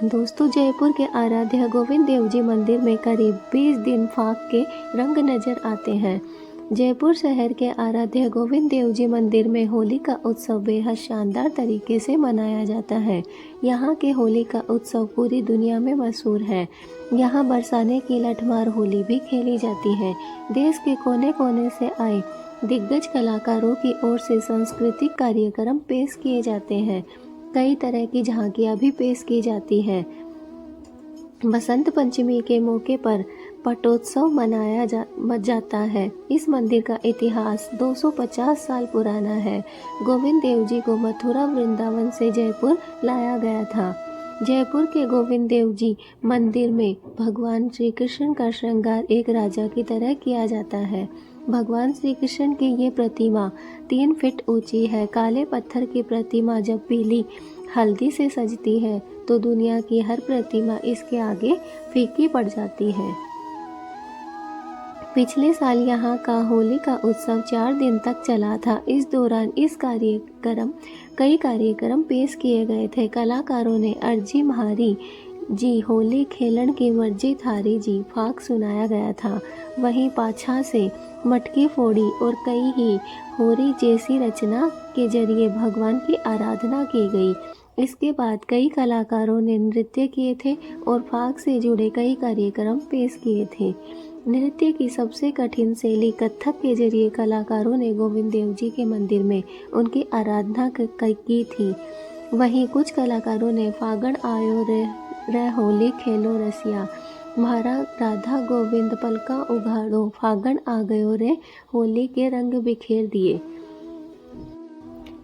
दोस्तों, जयपुर के आराध्य गोविंद देव जी मंदिर में करीब 20 दिन फाग के रंग नजर आते हैं। जयपुर शहर के आराध्य गोविंद देव जी मंदिर में होली का उत्सव बेहद शानदार तरीके से मनाया जाता है। यहाँ के होली का उत्सव पूरी दुनिया में मशहूर है। यहाँ बरसाने की लठमार होली भी खेली जाती है। देश के कोने कोने से आए दिग्गज कलाकारों की ओर से सांस्कृतिक कार्यक्रम पेश किए जाते हैं। कई तरह की झांकियाँ भी पेश की जाती हैं। बसंत पंचमी के मौके पर पटोत्सव मनाया जाता है। इस मंदिर का इतिहास 250 साल पुराना है। गोविंद देव जी को मथुरा, वृंदावन से जयपुर लाया गया था। जयपुर के गोविंद देव जी मंदिर में भगवान श्री कृष्ण का श्रृंगार एक राजा की तरह किया जाता है। भगवान श्री कृष्ण की ये प्रतिमा 3 फीट ऊंची है। काले पत्थर की प्रतिमा जब पीली हल्दी से सजती है तो दुनिया की हर प्रतिमा इसके आगे फीकी पड़ जाती है। पिछले साल यहाँ का होली का उत्सव 4 दिन तक चला था। इस दौरान कई कार्यक्रम पेश किए गए थे। कलाकारों ने अर्जी महारी जी, होली खेलन की मर्जी थारी जी, फाग सुनाया गया था। वहीं पाछा से मटकी फोड़ी और कई ही होरी जैसी रचना के जरिए भगवान की आराधना की गई। इसके बाद कई कलाकारों ने नृत्य किए थे और फाग से जुड़े कई कार्यक्रम पेश किए थे। नृत्य की सबसे कठिन शैली कथक के जरिए कलाकारों ने गोविंद देव जी के मंदिर में उनकी आराधना की थी। वहीं कुछ कलाकारों ने फागण आयो रे होली खेलो रसिया, म्हारा राधा गोविंद पलका उघाड़ो, फागण आ गयो रे होली के रंग बिखेर दिए।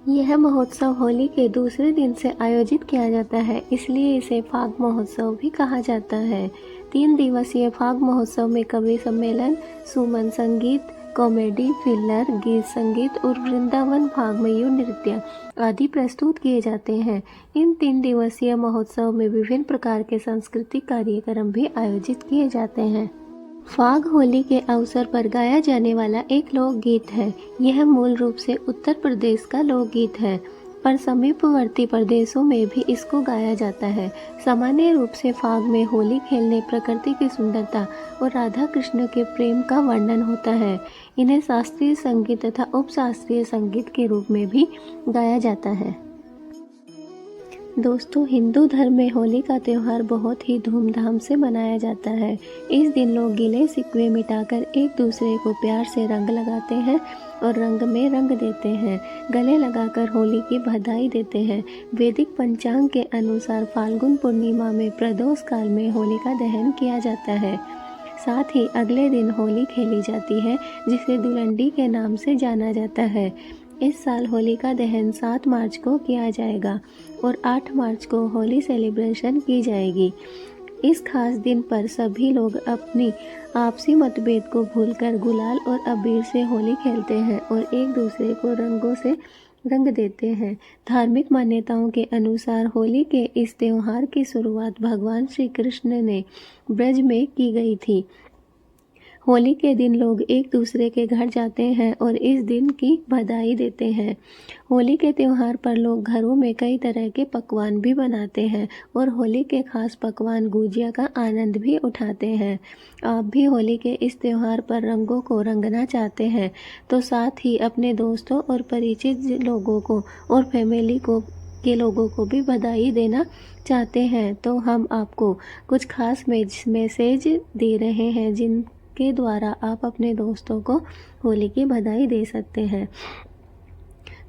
यह महोत्सव होली के दूसरे दिन से आयोजित किया जाता है, इसलिए इसे फाग महोत्सव भी कहा जाता है। 3 दिवसीय फाग महोत्सव में कवि सम्मेलन, सुमन संगीत, कॉमेडी, फिल्लर, गीत संगीत और वृंदावन फाग मयूर नृत्य आदि प्रस्तुत किए जाते हैं। इन 3 दिवसीय महोत्सव में विभिन्न प्रकार के सांस्कृतिक कार्यक्रम भी आयोजित किए जाते हैं। फाग होली के अवसर पर गाया जाने वाला एक लोकगीत है। यह मूल रूप से उत्तर प्रदेश का लोकगीत है, पर समीपवर्ती प्रदेशों में भी इसको गाया जाता है। सामान्य रूप से फाग में होली खेलने, प्रकृति की सुंदरता और राधा कृष्ण के प्रेम का वर्णन होता है। इन्हें शास्त्रीय संगीत तथा उपशास्त्रीय संगीत के रूप में भी गाया जाता है। दोस्तों, हिंदू धर्म में होली का त्यौहार बहुत ही धूमधाम से मनाया जाता है। इस दिन लोग गिले शिकवे मिटाकर एक दूसरे को प्यार से रंग लगाते हैं और रंग में रंग देते हैं। गले लगाकर होली की बधाई देते हैं। वैदिक पंचांग के अनुसार फाल्गुन पूर्णिमा में प्रदोष काल में होलिका दहन किया जाता है। साथ ही अगले दिन होली खेली जाती है, जिसे धुलंडी के नाम से जाना जाता है। इस साल होली का दहन 7 मार्च को किया जाएगा और 8 मार्च को होली सेलिब्रेशन की जाएगी। इस खास दिन पर सभी लोग अपनी आपसी मतभेद को भूलकर गुलाल और अबीर से होली खेलते हैं और एक दूसरे को रंगों से रंग देते हैं। धार्मिक मान्यताओं के अनुसार होली के इस त्योहार की शुरुआत भगवान श्री कृष्ण ने ब्रज में की गई थी। होली के दिन लोग एक दूसरे के घर जाते हैं और इस दिन की बधाई देते हैं। होली के त्यौहार पर लोग घरों में कई तरह के पकवान भी बनाते हैं और होली के खास पकवान गुजिया का आनंद भी उठाते हैं। आप भी होली के इस त्यौहार पर रंगों को रंगना चाहते हैं तो साथ ही अपने दोस्तों और परिचित लोगों को और फैमिली के लोगों को भी बधाई देना चाहते हैं तो हम आपको कुछ खास मैसेज दे रहे हैं जिनके द्वारा आप अपने दोस्तों को होली की बधाई दे सकते हैं।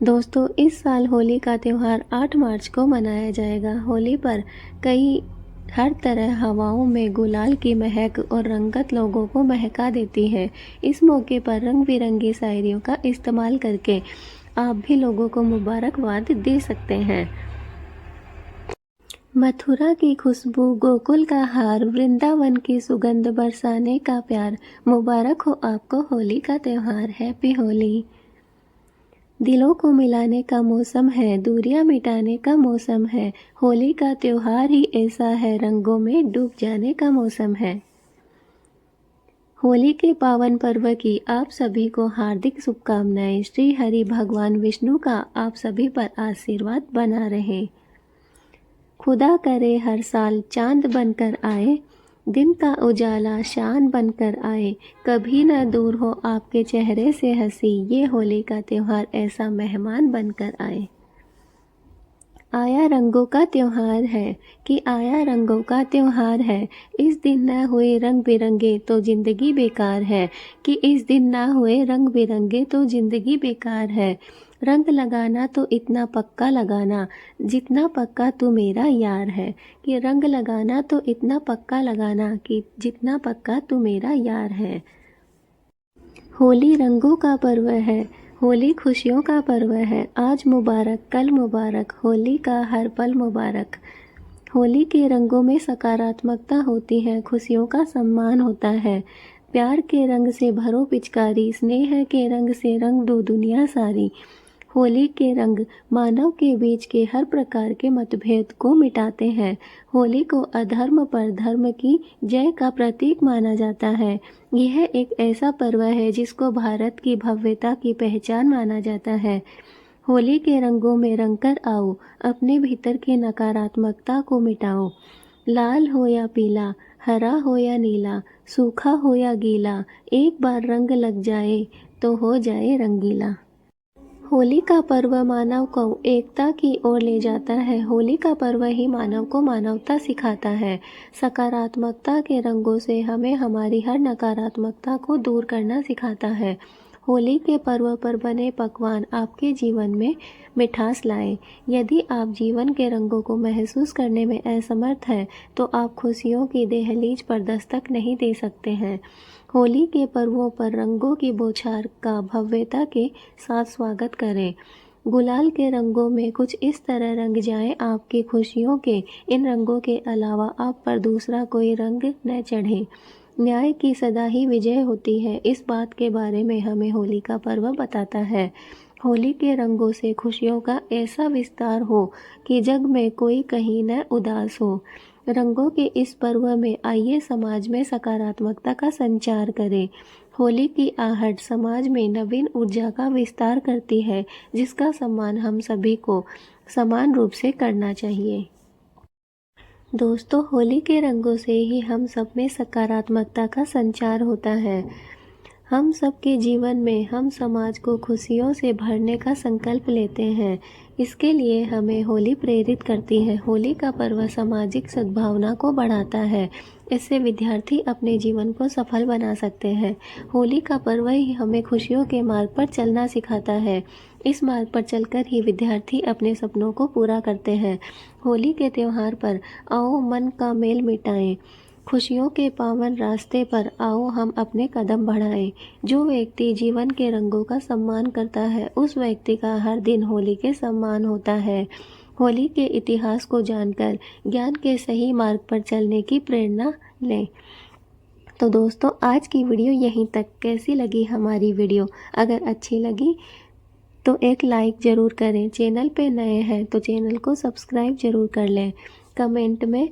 दोस्तों, इस साल होली का त्यौहार 8 मार्च को मनाया जाएगा। होली पर हर तरह हवाओं में गुलाल की महक और रंगत लोगों को महका देती है। इस मौके पर रंग बिरंगी शायरियों का इस्तेमाल करके आप भी लोगों को मुबारकबाद दे सकते हैं। मथुरा की खुशबू, गोकुल का हार, वृंदावन की सुगंध बरसाने का प्यार, मुबारक हो आपको होली का त्यौहार। हैप्पी होली। दिलों को मिलाने का मौसम है, दूरियां मिटाने का मौसम है। होली का त्यौहार ही ऐसा है, रंगों में डूब जाने का मौसम है। होली के पावन पर्व की आप सभी को हार्दिक शुभकामनाएं। श्री हरि भगवान विष्णु का आप सभी पर आशीर्वाद बना रहे। खुदा करे हर साल चांद बनकर आए, दिन का उजाला शान बनकर आए। कभी न दूर हो आपके चेहरे से हंसी, ये होली का त्यौहार ऐसा मेहमान बनकर आए। आया रंगों का त्यौहार है कि आया रंगों का त्यौहार है। इस दिन न हुए रंग बिरंगे तो जिंदगी बेकार है, कि इस दिन ना हुए रंग बिरंगे तो जिंदगी बेकार है। रंग लगाना तो इतना पक्का लगाना, जितना पक्का तू मेरा यार है। कि रंग लगाना तो इतना पक्का लगाना, कि जितना पक्का तू मेरा यार है। होली रंगों का पर्व है, होली खुशियों का पर्व है। आज मुबारक कल मुबारक, होली का हर पल मुबारक। होली के रंगों में सकारात्मकता होती है, खुशियों का सम्मान होता है। प्यार के रंग से भरो पिचकारी, स्नेह के रंग से रंग दो दुनिया सारी। होली के रंग मानव के बीच के हर प्रकार के मतभेद को मिटाते हैं। होली को अधर्म पर धर्म की जय का प्रतीक माना जाता है। यह एक ऐसा पर्व है जिसको भारत की भव्यता की पहचान माना जाता है। होली के रंगों में रंगकर आओ, अपने भीतर की नकारात्मकता को मिटाओ। लाल हो या पीला, हरा हो या नीला, सूखा हो या गीला, एक बार रंग लग जाए तो हो जाए रंगीला। होली का पर्व मानव को एकता की ओर ले जाता है। होली का पर्व ही मानव को मानवता सिखाता है। सकारात्मकता के रंगों से हमें हमारी हर नकारात्मकता को दूर करना सिखाता है। होली के पर्व पर बने पकवान आपके जीवन में मिठास लाएं। यदि आप जीवन के रंगों को महसूस करने में असमर्थ हैं, तो आप खुशियों की दहलीज पर दस्तक नहीं दे सकते हैं। होली के पर्वों पर रंगों की बौछार का भव्यता के साथ स्वागत करें। गुलाल के रंगों में कुछ इस तरह रंग जाएं आपकी खुशियों के। इन रंगों के अलावा आप पर दूसरा कोई रंग न चढ़े। न्याय की सदा ही विजय होती है, इस बात के बारे में हमें होली का पर्व बताता है। होली के रंगों से खुशियों का ऐसा विस्तार हो कि जग में कोई कहीं न उदास हो। रंगों के इस पर्व में आइए समाज में सकारात्मकता का संचार करें। होली की आहट समाज में नवीन ऊर्जा का विस्तार करती है, जिसका सम्मान हम सभी को समान रूप से करना चाहिए। दोस्तों, होली के रंगों से ही हम सब में सकारात्मकता का संचार होता है। हम सबके जीवन में हम समाज को खुशियों से भरने का संकल्प लेते हैं। इसके लिए हमें होली प्रेरित करती है। होली का पर्व सामाजिक सद्भावना को बढ़ाता है। इससे विद्यार्थी अपने जीवन को सफल बना सकते हैं। होली का पर्व ही हमें खुशियों के मार्ग पर चलना सिखाता है। इस मार्ग पर चलकर ही विद्यार्थी अपने सपनों को पूरा करते हैं। होली के त्यौहार पर आओ मन का मेल मिटाएं। खुशियों के पावन रास्ते पर आओ हम अपने कदम बढ़ाएं। जो व्यक्ति जीवन के रंगों का सम्मान करता है उस व्यक्ति का हर दिन होली के सम्मान होता है। होली के इतिहास को जानकर ज्ञान के सही मार्ग पर चलने की प्रेरणा लें। तो दोस्तों आज की वीडियो यहीं तक। कैसी लगी हमारी वीडियो? अगर अच्छी लगी तो एक लाइक ज़रूर करें। चैनल पे नए हैं तो चैनल को सब्सक्राइब ज़रूर कर लें। कमेंट में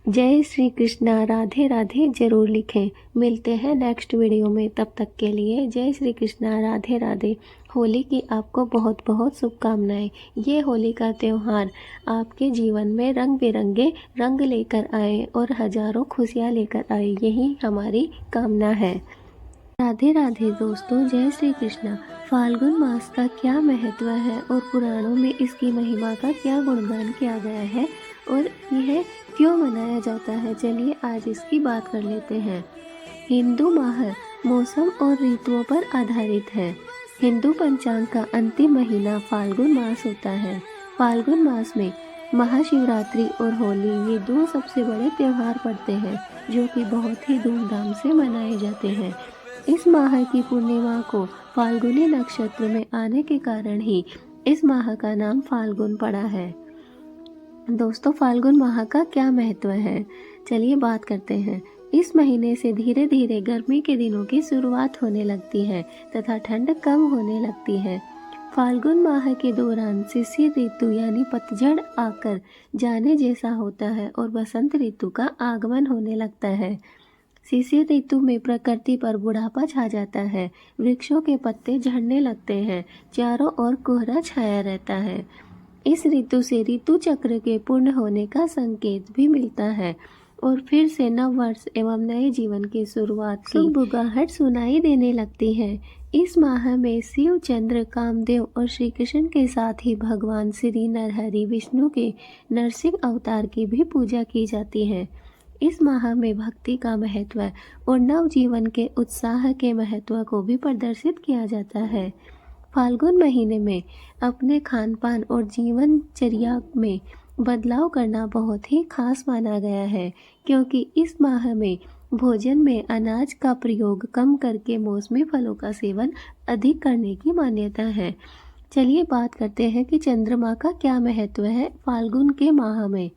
जय श्री कृष्णा राधे राधे ज़रूर लिखें। मिलते हैं नेक्स्ट वीडियो में। तब तक के लिए जय श्री कृष्णा राधे राधे। होली की आपको बहुत बहुत शुभकामनाएं। ये होली का त्यौहार आपके जीवन में रंग बिरंगे रंग लेकर आए और हजारों खुशियाँ लेकर आए, यही हमारी कामना है। राधे राधे दोस्तों, जय श्री कृष्णा। फाल्गुन मास का क्या महत्व है और पुराणों में इसकी महिमा का क्या गुणगान किया गया है और यह क्यों मनाया जाता है, चलिए आज इसकी बात कर लेते हैं। हिंदू माह मौसम और ऋतुओं पर आधारित है। हिंदू पंचांग का अंतिम महीना फाल्गुन मास होता है। फाल्गुन मास में महाशिवरात्रि और होली ये दो सबसे बड़े त्यौहार पड़ते हैं जो कि बहुत ही धूमधाम से मनाए जाते हैं। इस माह की पूर्णिमा को फाल्गुनी नक्षत्र में आने के कारण ही इस माह का नाम फाल्गुन पड़ा है। दोस्तों फाल्गुन माह का क्या महत्व है, चलिए बात करते हैं। इस महीने से धीरे धीरे गर्मी के दिनों की शुरुआत होने लगती है तथा ठंड कम होने लगती है। फाल्गुन माह के दौरान शिशिर ऋतु यानी पतझड़ आकर जाने जैसा होता है और बसंत ऋतु का आगमन होने लगता है। शिशिर ऋतु में प्रकृति पर बुढ़ापा छा जाता है, वृक्षों के पत्ते झड़ने लगते हैं, चारों ओर कोहरा छाया रहता है। इस ऋतु से ऋतु चक्र के पूर्ण होने का संकेत भी मिलता है और फिर से नव वर्ष एवं नए जीवन की शुरुआत की सुगबुगाहट सुनाई देने लगती है। इस माह में शिव, चंद्र, कामदेव और श्री कृष्ण के साथ ही भगवान श्री नरहरि विष्णु के नरसिंह अवतार की भी पूजा की जाती है। इस माह में भक्ति का महत्व और नव जीवन के उत्साह के महत्व को भी प्रदर्शित किया जाता है। फाल्गुन महीने में अपने खान पान और जीवनचर्या में बदलाव करना बहुत ही खास माना गया है, क्योंकि इस माह में भोजन में अनाज का प्रयोग कम करके मौसमी फलों का सेवन अधिक करने की मान्यता है। चलिए बात करते हैं कि चंद्रमा का क्या महत्व है फाल्गुन के माह में।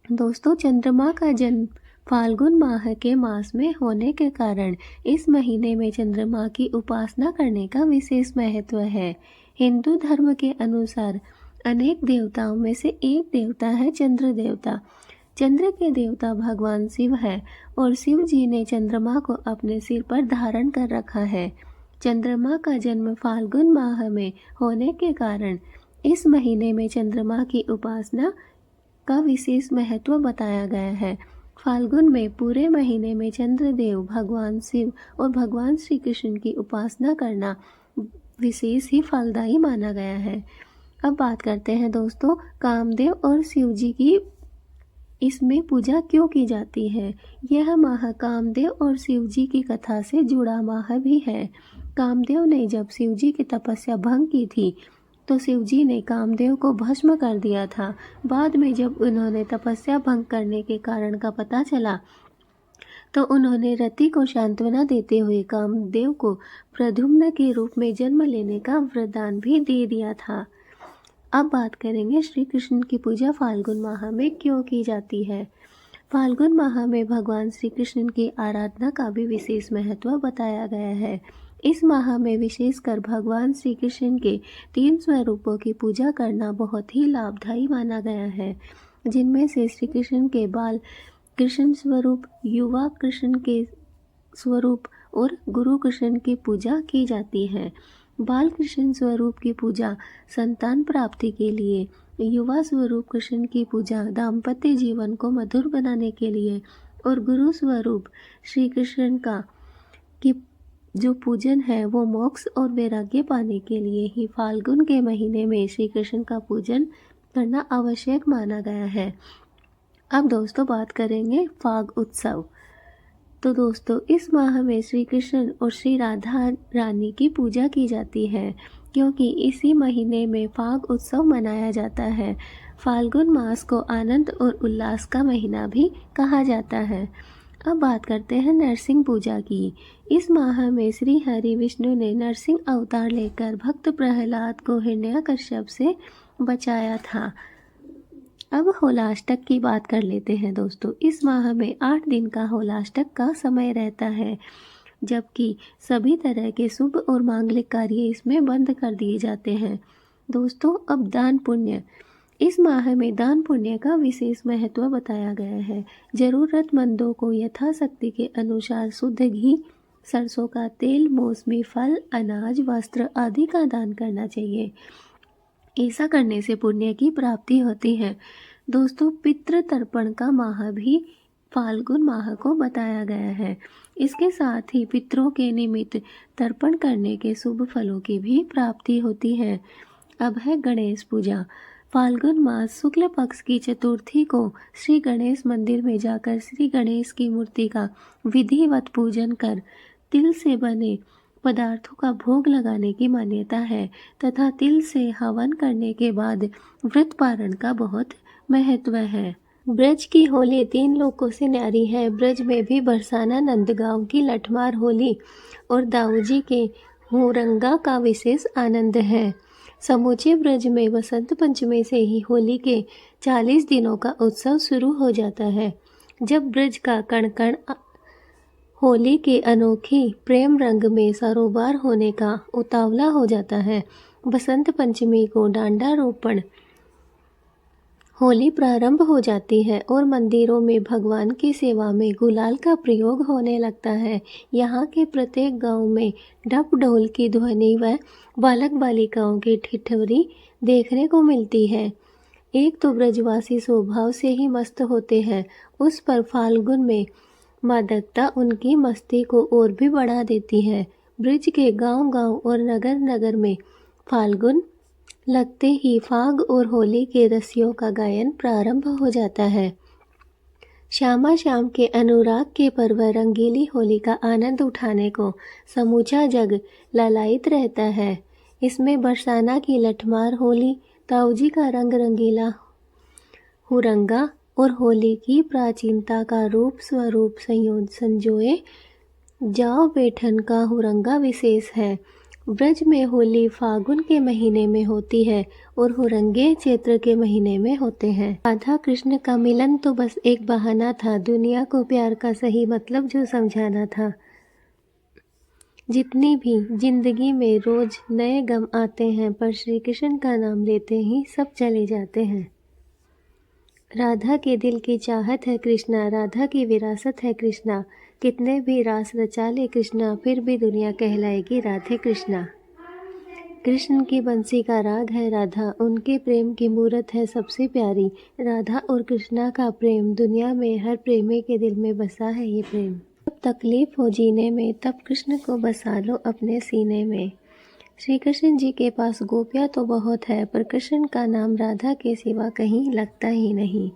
दोस्तों चंद्रमा का जन्म फाल्गुन माह के मास में होने के कारण इस महीने में चंद्रमा की उपासना करने का विशेष महत्व है। हिंदू धर्म के अनुसार अनेक देवताओं में से एक देवता है चंद्र देवता। चंद्र के देवता भगवान शिव है और शिव जी ने चंद्रमा को अपने सिर पर धारण कर रखा है। चंद्रमा का जन्म फाल्गुन माह में होने के कारण इस महीने में चंद्रमा की उपासना का विशेष महत्व बताया गया है। फाल्गुन में पूरे महीने में चंद्रदेव, भगवान शिव और भगवान श्री कृष्ण की उपासना करना विशेष ही फलदायी माना गया है। अब बात करते हैं दोस्तों कामदेव और शिव जी की इसमें पूजा क्यों की जाती है। यह माह कामदेव और शिव जी की कथा से जुड़ा माह भी है। कामदेव ने जब शिव जी की तपस्या भंग की थी तो शिव जी ने कामदेव को भस्म कर दिया था। बाद में जब उन्होंने तपस्या भंग करने के कारण का पता चला तो उन्होंने रति को सांत्वना देते हुए कामदेव को प्रद्युम्न के रूप में जन्म लेने का वरदान भी दे दिया था। अब बात करेंगे श्री कृष्ण की पूजा फाल्गुन माह में क्यों की जाती है। फाल्गुन माह में भगवान श्री कृष्ण की आराधना का भी विशेष महत्व बताया गया है। इस माह में विशेषकर भगवान श्री कृष्ण के 3 स्वरूपों की पूजा करना बहुत ही लाभदायी माना गया है, जिनमें से श्री कृष्ण के बाल कृष्ण स्वरूप, युवा कृष्ण के स्वरूप और गुरु कृष्ण की पूजा की जाती है। बाल कृष्ण स्वरूप की पूजा संतान प्राप्ति के लिए, युवा स्वरूप कृष्ण की पूजा दाम्पत्य जीवन को मधुर बनाने के लिए और गुरु स्वरूप श्री कृष्ण का की जो पूजन है वो मोक्ष और वैराग्य पाने के लिए ही फाल्गुन के महीने में श्री कृष्ण का पूजन करना आवश्यक माना गया है। अब दोस्तों बात करेंगे फाग उत्सव। तो दोस्तों इस माह में श्री कृष्ण और श्री राधा रानी की पूजा की जाती है, क्योंकि इसी महीने में फाग उत्सव मनाया जाता है। फाल्गुन मास को आनंद और उल्लास का महीना भी कहा जाता है। अब बात करते हैं नरसिंह पूजा की। इस माह में श्री हरि विष्णु ने नरसिंह अवतार लेकर भक्त प्रहलाद को हिरण्यकश्यप से बचाया था। अब होलाष्टक की बात कर लेते हैं दोस्तों। इस माह में 8 दिन का होलाष्टक का समय रहता है, जबकि सभी तरह के शुभ और मांगलिक कार्य इसमें बंद कर दिए जाते हैं। दोस्तों, अब दान पुण्य। इस माह में दान पुण्य का विशेष महत्व बताया गया है। जरूरतमंदों को यथाशक्ति के अनुसार शुद्ध घी, सरसों का तेल, मौसमी फल, अनाज, वस्त्र आदि का दान करना चाहिए। ऐसा करने से पुण्य की प्राप्ति होती है। दोस्तों, पितृ तर्पण का माह भी फाल्गुन माह को बताया गया है। इसके साथ ही पितरों के निमित्त तर्पण करने के शुभ फलों की भी प्राप्ति होती है। अब है गणेश पूजा। फाल्गुन मास शुक्ल पक्ष की चतुर्थी को श्री गणेश मंदिर में जाकर श्री गणेश की मूर्ति का विधिवत पूजन कर तिल से बने पदार्थों का भोग लगाने की मान्यता है तथा तिल से हवन करने के बाद व्रत पारण का बहुत महत्व है। ब्रज की होली 3 लोकों से न्यारी है। ब्रज में भी बरसाना नंदगांव की लठमार होली और दाऊजी के हुरंगा का विशेष आनंद है। समूचे ब्रज में बसंत पंचमी से ही होली के 40 दिनों का उत्सव शुरू हो जाता है, जब ब्रज का कण कण होली के अनोखी प्रेम रंग में सरोबार होने का उतावला हो जाता है। बसंत पंचमी को डांडारोपण होली प्रारंभ हो जाती है और मंदिरों में भगवान की सेवा में गुलाल का प्रयोग होने लगता है। यहाँ के प्रत्येक गांव में ढप ढोल की ध्वनि व बालक बालिकाओं की ठिठुरी देखने को मिलती है। एक तो ब्रजवासी स्वभाव से ही मस्त होते हैं, उस पर फाल्गुन में मादकता उनकी मस्ती को और भी बढ़ा देती है। ब्रज के गांव-गांव और नगर-नगर में फाल्गुन लगते ही फाग और होली के रसियों का गायन प्रारंभ हो जाता है। श्यामा शाम के अनुराग के पर्व रंगीली होली का आनंद उठाने को समूचा जग लालायित रहता है। इसमें बरसाना की लठमार होली, ताऊजी का रंग रंगीला हुरंगा और होली की प्राचीनता का रूप स्वरूप संजोए जाओ बेठन का हुरंगा विशेष है। ब्रज में होली फागुन के महीने में होती है और हुरंगे चैत्र के महीने में होते हैं। राधा कृष्ण का मिलन तो बस एक बहाना था, दुनिया को प्यार का सही मतलब जो समझाना था। जितनी भी जिंदगी में रोज नए गम आते हैं, पर श्री कृष्ण का नाम लेते ही सब चले जाते हैं। राधा के दिल की चाहत है कृष्णा, राधा की विरासत है कृष्णा। कितने भी रास रचा ले कृष्णा, फिर भी दुनिया कहलाएगी राधे कृष्णा। कृष्ण की बंसी का राग है राधा, उनके प्रेम की मूरत है सबसे प्यारी। राधा और कृष्णा का प्रेम दुनिया में हर प्रेमी के दिल में बसा है ये प्रेम। जब तकलीफ हो जीने में, तब कृष्ण को बसा लो अपने सीने में। श्री कृष्ण जी के पास गोपियाँ तो बहुत है, पर कृष्ण का नाम राधा के सिवा कहीं लगता ही नहीं।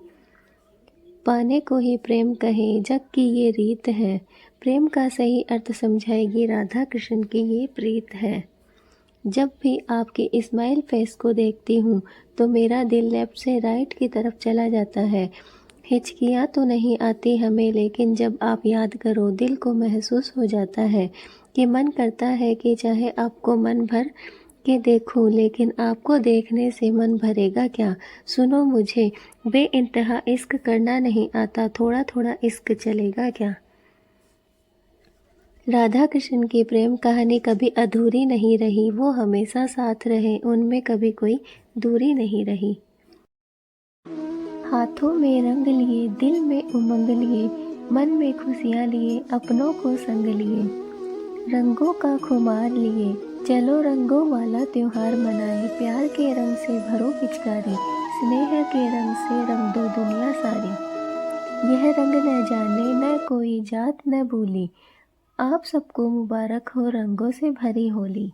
पाने को ही प्रेम कहे, जग की ये रीत है। प्रेम का सही अर्थ समझाएगी राधा कृष्ण की ये प्रीत है। जब भी आपके इस्माइल फेस को देखती हूँ तो मेरा दिल लेफ्ट से राइट की तरफ चला जाता है। हिचकियाँ तो नहीं आती हमें, लेकिन जब आप याद करो दिल को महसूस हो जाता है कि मन करता है कि चाहे आपको मन भर के देखूं, लेकिन आपको देखने से मन भरेगा क्या। सुनो, मुझे बेइंतहा इश्क करना नहीं आता, थोड़ा थोड़ा इश्क चलेगा क्या। राधा कृष्ण की प्रेम कहानी कभी अधूरी नहीं रही, वो हमेशा साथ रहे, उनमें कभी कोई दूरी नहीं रही। हाथों में रंग लिए, दिल में उमंग लिए, मन में खुशियाँ लिए, अपनों को संग लिए, रंगों का खुमार लिए, चलो रंगों वाला त्योहार मनाए। प्यार के रंग से भरो पिचकारी, स्नेह के रंग से रंग दो दुनिया सारी। यह रंग न जाने न कोई जात न भूली, आप सबको मुबारक हो रंगों से भरी होली।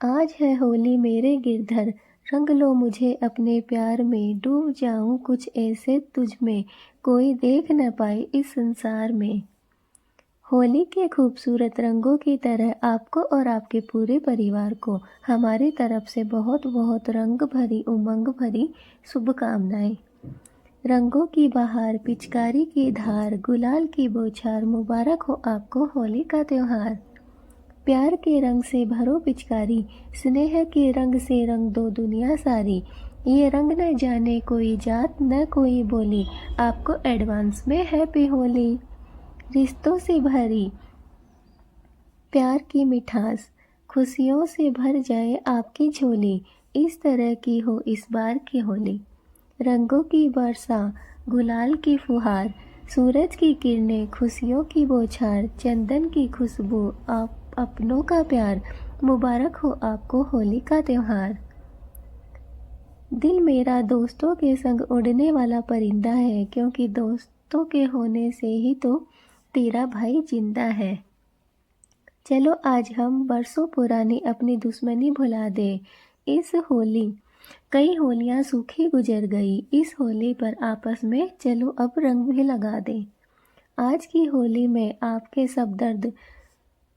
आज है होली मेरे गिरधर, रंग लो मुझे अपने प्यार में। डूब जाऊं कुछ ऐसे तुझ में, कोई देख न पाए इस संसार में। होली के खूबसूरत रंगों की तरह आपको और आपके पूरे परिवार को हमारी तरफ से बहुत बहुत रंग भरी उमंग भरी शुभकामनाएं। रंगों की बहार, पिचकारी की धार, गुलाल की बौछार, मुबारक हो आपको होली का त्योहार। प्यार के रंग से भरो पिचकारी, स्नेह के रंग से रंग दो दुनिया सारी। ये रंग न जाने कोई जात न कोई बोली, आपको एडवांस में हैप्पी होली। रिश्तों से भरी प्यार की मिठास, खुशियों से भर जाए आपकी झोली। इस तरह की हो इस बार की होली। रंगों की वर्षा, गुलाल की फुहार, सूरज की किरणें, खुशियों की बौछार, चंदन की खुशबू, आप अपनों का प्यार। मुबारक हो आपको होली का त्योहार। दिल मेरा दोस्तों के संग उड़ने वाला परिंदा है, क्योंकि दोस्तों के होने से ही तो तेरा भाई जिंदा है। चलो आज हम बरसों पुरानी अपनी दुश्मनी भुला दे। इस होली कई होलियां सूखी गुजर गई, इस होली पर आपस में चलो अब रंग भी लगा दे। आज की होली में आपके सब दर्द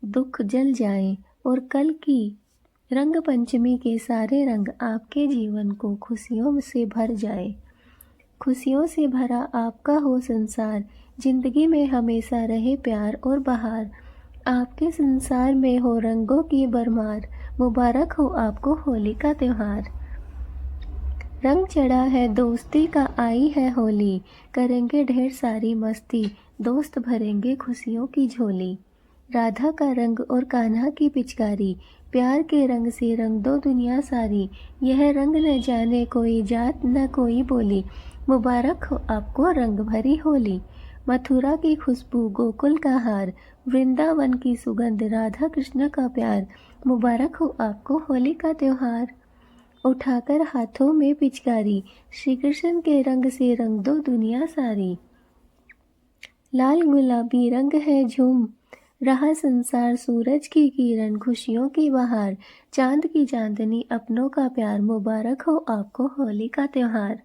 दुख जल जाएं और कल की रंग पंचमी के सारे रंग आपके जीवन को खुशियों से भर जाए। खुशियों से भरा आपका हो संसार, जिंदगी में हमेशा रहे प्यार और बहार। आपके संसार में हो रंगों की भरमार, मुबारक हो आपको होली का त्योहार। रंग चढ़ा है दोस्ती का, आई है होली, करेंगे ढेर सारी मस्ती, दोस्त भरेंगे खुशियों की झोली। राधा का रंग और कान्हा की पिचकारी, प्यार के रंग से रंग दो दुनिया सारी। यह रंग न जाने कोई जात न कोई बोली, मुबारक हो आपको रंग भरी होली। मथुरा की खुशबू, गोकुल का हार, वृंदावन की सुगंध, राधा कृष्ण का प्यार। मुबारक हो आपको होली का त्योहार। उठाकर हाथों में पिचकारी, श्री कृष्ण के रंग से रंग दो दुनिया सारी। लाल गुलाबी रंग है झूम रहा संसार, सूरज की किरण, खुशियों की बहार, चांद की चांदनी, अपनों का प्यार। मुबारक हो आपको होली का त्योहार।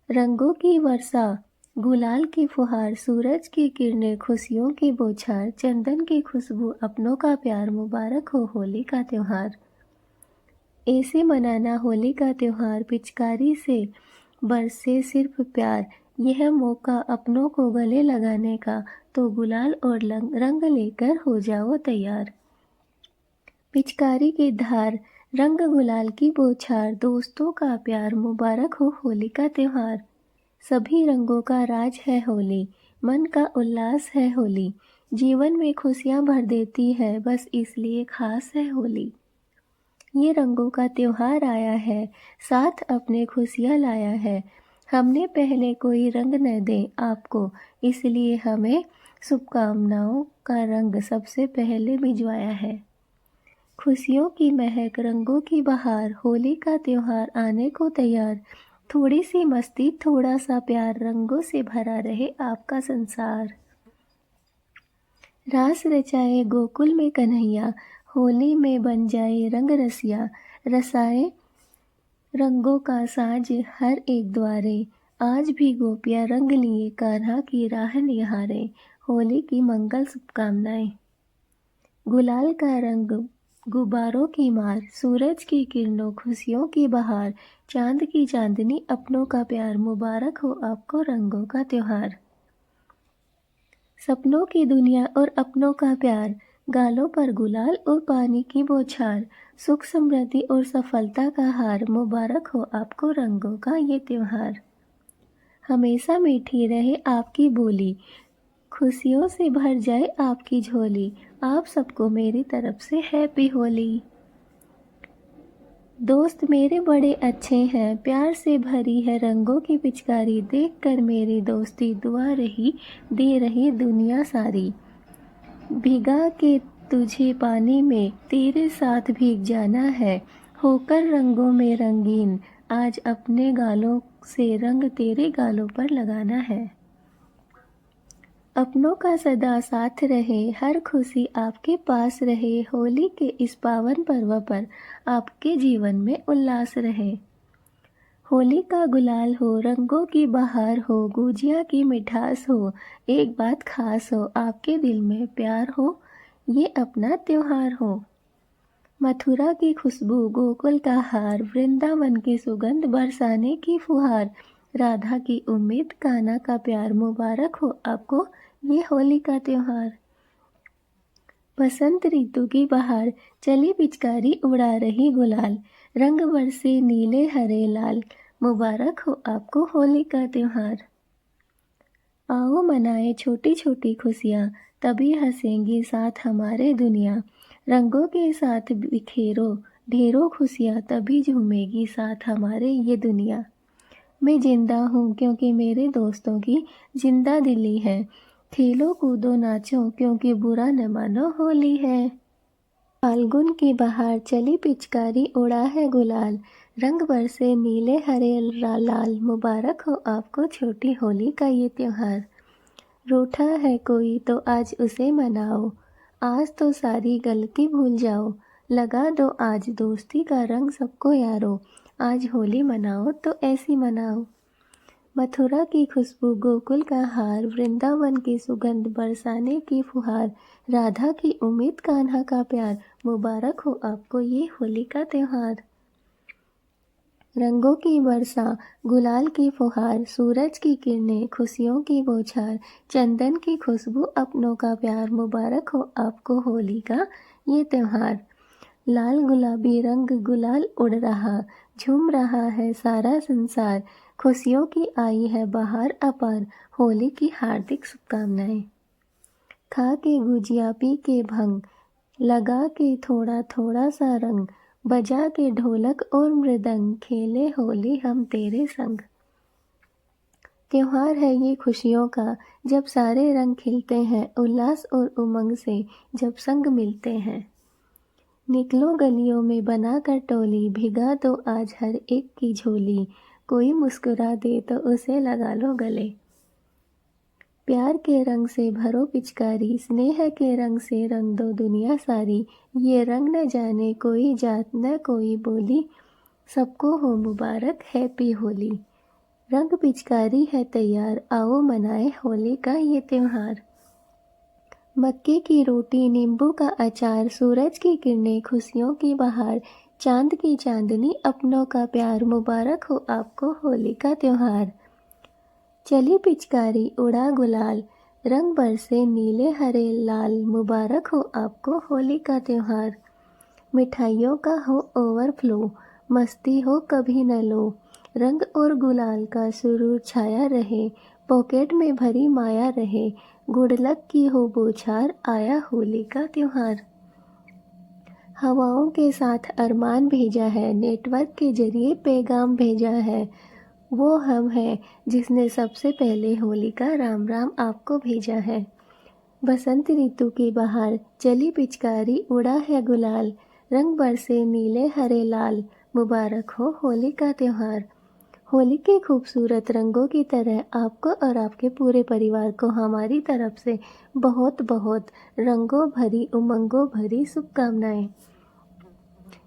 रंगों की वर्षा, गुलाल की फुहार, सूरज की किरणें, खुशियों की बौछार, चंदन की खुशबू, अपनों का प्यार। मुबारक हो होली का त्योहार। ऐसे मनाना होली का त्योहार, पिचकारी से बरसे सिर्फ प्यार। यह मौका अपनों को गले लगाने का, तो गुलाल और रंग लेकर हो जाओ तैयार। पिचकारी की धार, रंग गुलाल की बौछार, दोस्तों का प्यार। मुबारक हो होली का त्योहार। सभी रंगों का राज है होली, मन का उल्लास है होली, जीवन में खुशियाँ भर देती है, बस इसलिए खास है होली। ये रंगों का त्योहार आया है, साथ अपने खुशियाँ लाया है। हमने पहले कोई रंग न दे आपको, इसलिए हमें शुभकामनाओं का रंग सबसे पहले भिजवाया है। खुशियों की महक, रंगों की बहार, होली का त्योहार आने को तैयार। थोड़ी सी मस्ती, थोड़ा सा प्यार, रंगों से भरा रहे आपका संसार। रास रचाए गोकुल में कन्हैया, होली में बन जाए रंग रसिया। रसाए रंगों का साज हर एक द्वारे, आज भी गोपियाँ रंग लिए कान्हा की राह निहारे। होली की मंगल शुभकामनाएं। गुलाल का रंग, गुब्बारों की मार, सूरज की किरणों, खुशियों की बहार, चांद की चांदनी, अपनों का प्यार। मुबारक हो आपको रंगों का त्योहार। सपनों की दुनिया और अपनों का प्यार, गालों पर गुलाल और पानी की बौछार, सुख समृद्धि और सफलता का हार। मुबारक हो आपको रंगों का ये त्योहार। हमेशा मीठी रहे आपकी बोली, खुशियों से भर जाए आपकी झोली। आप सबको मेरी तरफ से हैप्पी होली। दोस्त मेरे बड़े अच्छे हैं, प्यार से भरी है रंगों की पिचकारी, देखकर मेरी दोस्ती दुआ रही दे रही दुनिया सारी। भिगा के तुझे पानी में तेरे साथ भीग जाना है, होकर रंगों में रंगीन, आज अपने गालों से रंग तेरे गालों पर लगाना है। अपनों का सदा साथ रहे, हर खुशी आपके पास रहे, होली के इस पावन पर्व पर आपके जीवन में उल्लास रहे। होली का गुलाल हो, रंगों की बहार हो, गुजिया की मिठास हो, एक बात खास हो, आपके दिल में प्यार हो, ये अपना त्योहार हो। मथुरा की खुशबू, गोकुल का हार, वृंदावन की सुगंध, बरसाने की फुहार, राधा की उम्मीद, कान्हा का प्यार, मुबारक हो आपको ये होली का त्योहार। बसंत ऋतु की बहार, चली पिचकारी उड़ा रही गुलाल, रंग बरसे नीले हरे लाल, मुबारक हो आपको होली का त्योहार। आओ मनाए छोटी छोटी खुशियाँ, तभी हंसेंगी साथ हमारे दुनिया, रंगों के साथ बिखेरो ढेरों खुशियाँ, तभी झूमेगी साथ हमारे ये दुनिया। मैं जिंदा हूँ क्योंकि मेरे दोस्तों की जिंदा दिली है, खेलो कूदो नाचो क्योंकि बुरा न मानो होली है। फाल्गुन की बहार, चली पिचकारी उड़ा है गुलाल, रंग बरसे नीले हरे लाल, मुबारक हो आपको छोटी होली का ये त्योहार। रूठा है कोई तो आज उसे मनाओ, आज तो सारी गलती भूल जाओ, लगा दो आज दोस्ती का रंग सबको यारो, आज होली मनाओ तो ऐसी मनाओ। मथुरा की खुशबू, गोकुल का हार, वृंदावन की सुगंध, बरसाने की फुहार, राधा की उम्मीद, कान्हा का प्यार, मुबारक हो आपको ये होली का त्योहार। रंगों की बरसा, गुलाल की फुहार, सूरज की किरणें, खुशियों की बौछार, चंदन की खुशबू, अपनों का प्यार, मुबारक हो आपको होली का ये त्योहार। लाल गुलाबी रंग गुलाल उड़ रहा, झूम रहा है सारा संसार, खुशियों की आई है बहार अपार, होली की हार्दिक शुभकामनाएं। खा के गुजिया पी के भंग, लगा के थोड़ा थोड़ा सा रंग, बजा के ढोलक और मृदंग, खेले होली हम तेरे संग। त्योहार है ये खुशियों का, जब सारे रंग खिलते हैं, उल्लास और उमंग से जब संग मिलते हैं। निकलो गलियों में बनाकर टोली, भिगा दो आज हर एक की झोली, कोई मुस्कुरा दे तो उसे लगा लो गले। प्यार के रंग से भरो पिचकारी, स्नेह के रंग से रंग दो दुनिया सारी, ये रंग न जाने कोई जात न कोई बोली, सबको हो मुबारक हैप्पी होली। रंग पिचकारी है तैयार, आओ मनाए होली का ये त्योहार। मक्के की रोटी, नींबू का अचार, सूरज की किरणें, खुशियों की बहार, चांद की चांदनी, अपनों का प्यार, मुबारक हो आपको होली का त्योहार। चली पिचकारी उड़ा गुलाल, रंग बरसे नीले हरे लाल, मुबारक हो आपको होली का त्योहार। मिठाइयों का हो ओवरफ्लो, मस्ती हो कभी न लो, रंग और गुलाल का सुरूर छाया रहे, पॉकेट में भरी माया रहे, गुड़लक की हो बौछार, आया होली का त्योहार। हवाओं के साथ अरमान भेजा है, नेटवर्क के जरिए पैगाम भेजा है, वो हम हैं जिसने सबसे पहले होली का राम राम आपको भेजा है। बसंत ऋतु की बहार, चली पिचकारी उड़ा है गुलाल, रंग बरसे नीले हरे लाल, मुबारक हो होली का त्योहार। होली के खूबसूरत रंगों की तरह आपको और आपके पूरे परिवार को हमारी तरफ से बहुत बहुत रंगों भरी उमंगों भरी शुभकामनाएं।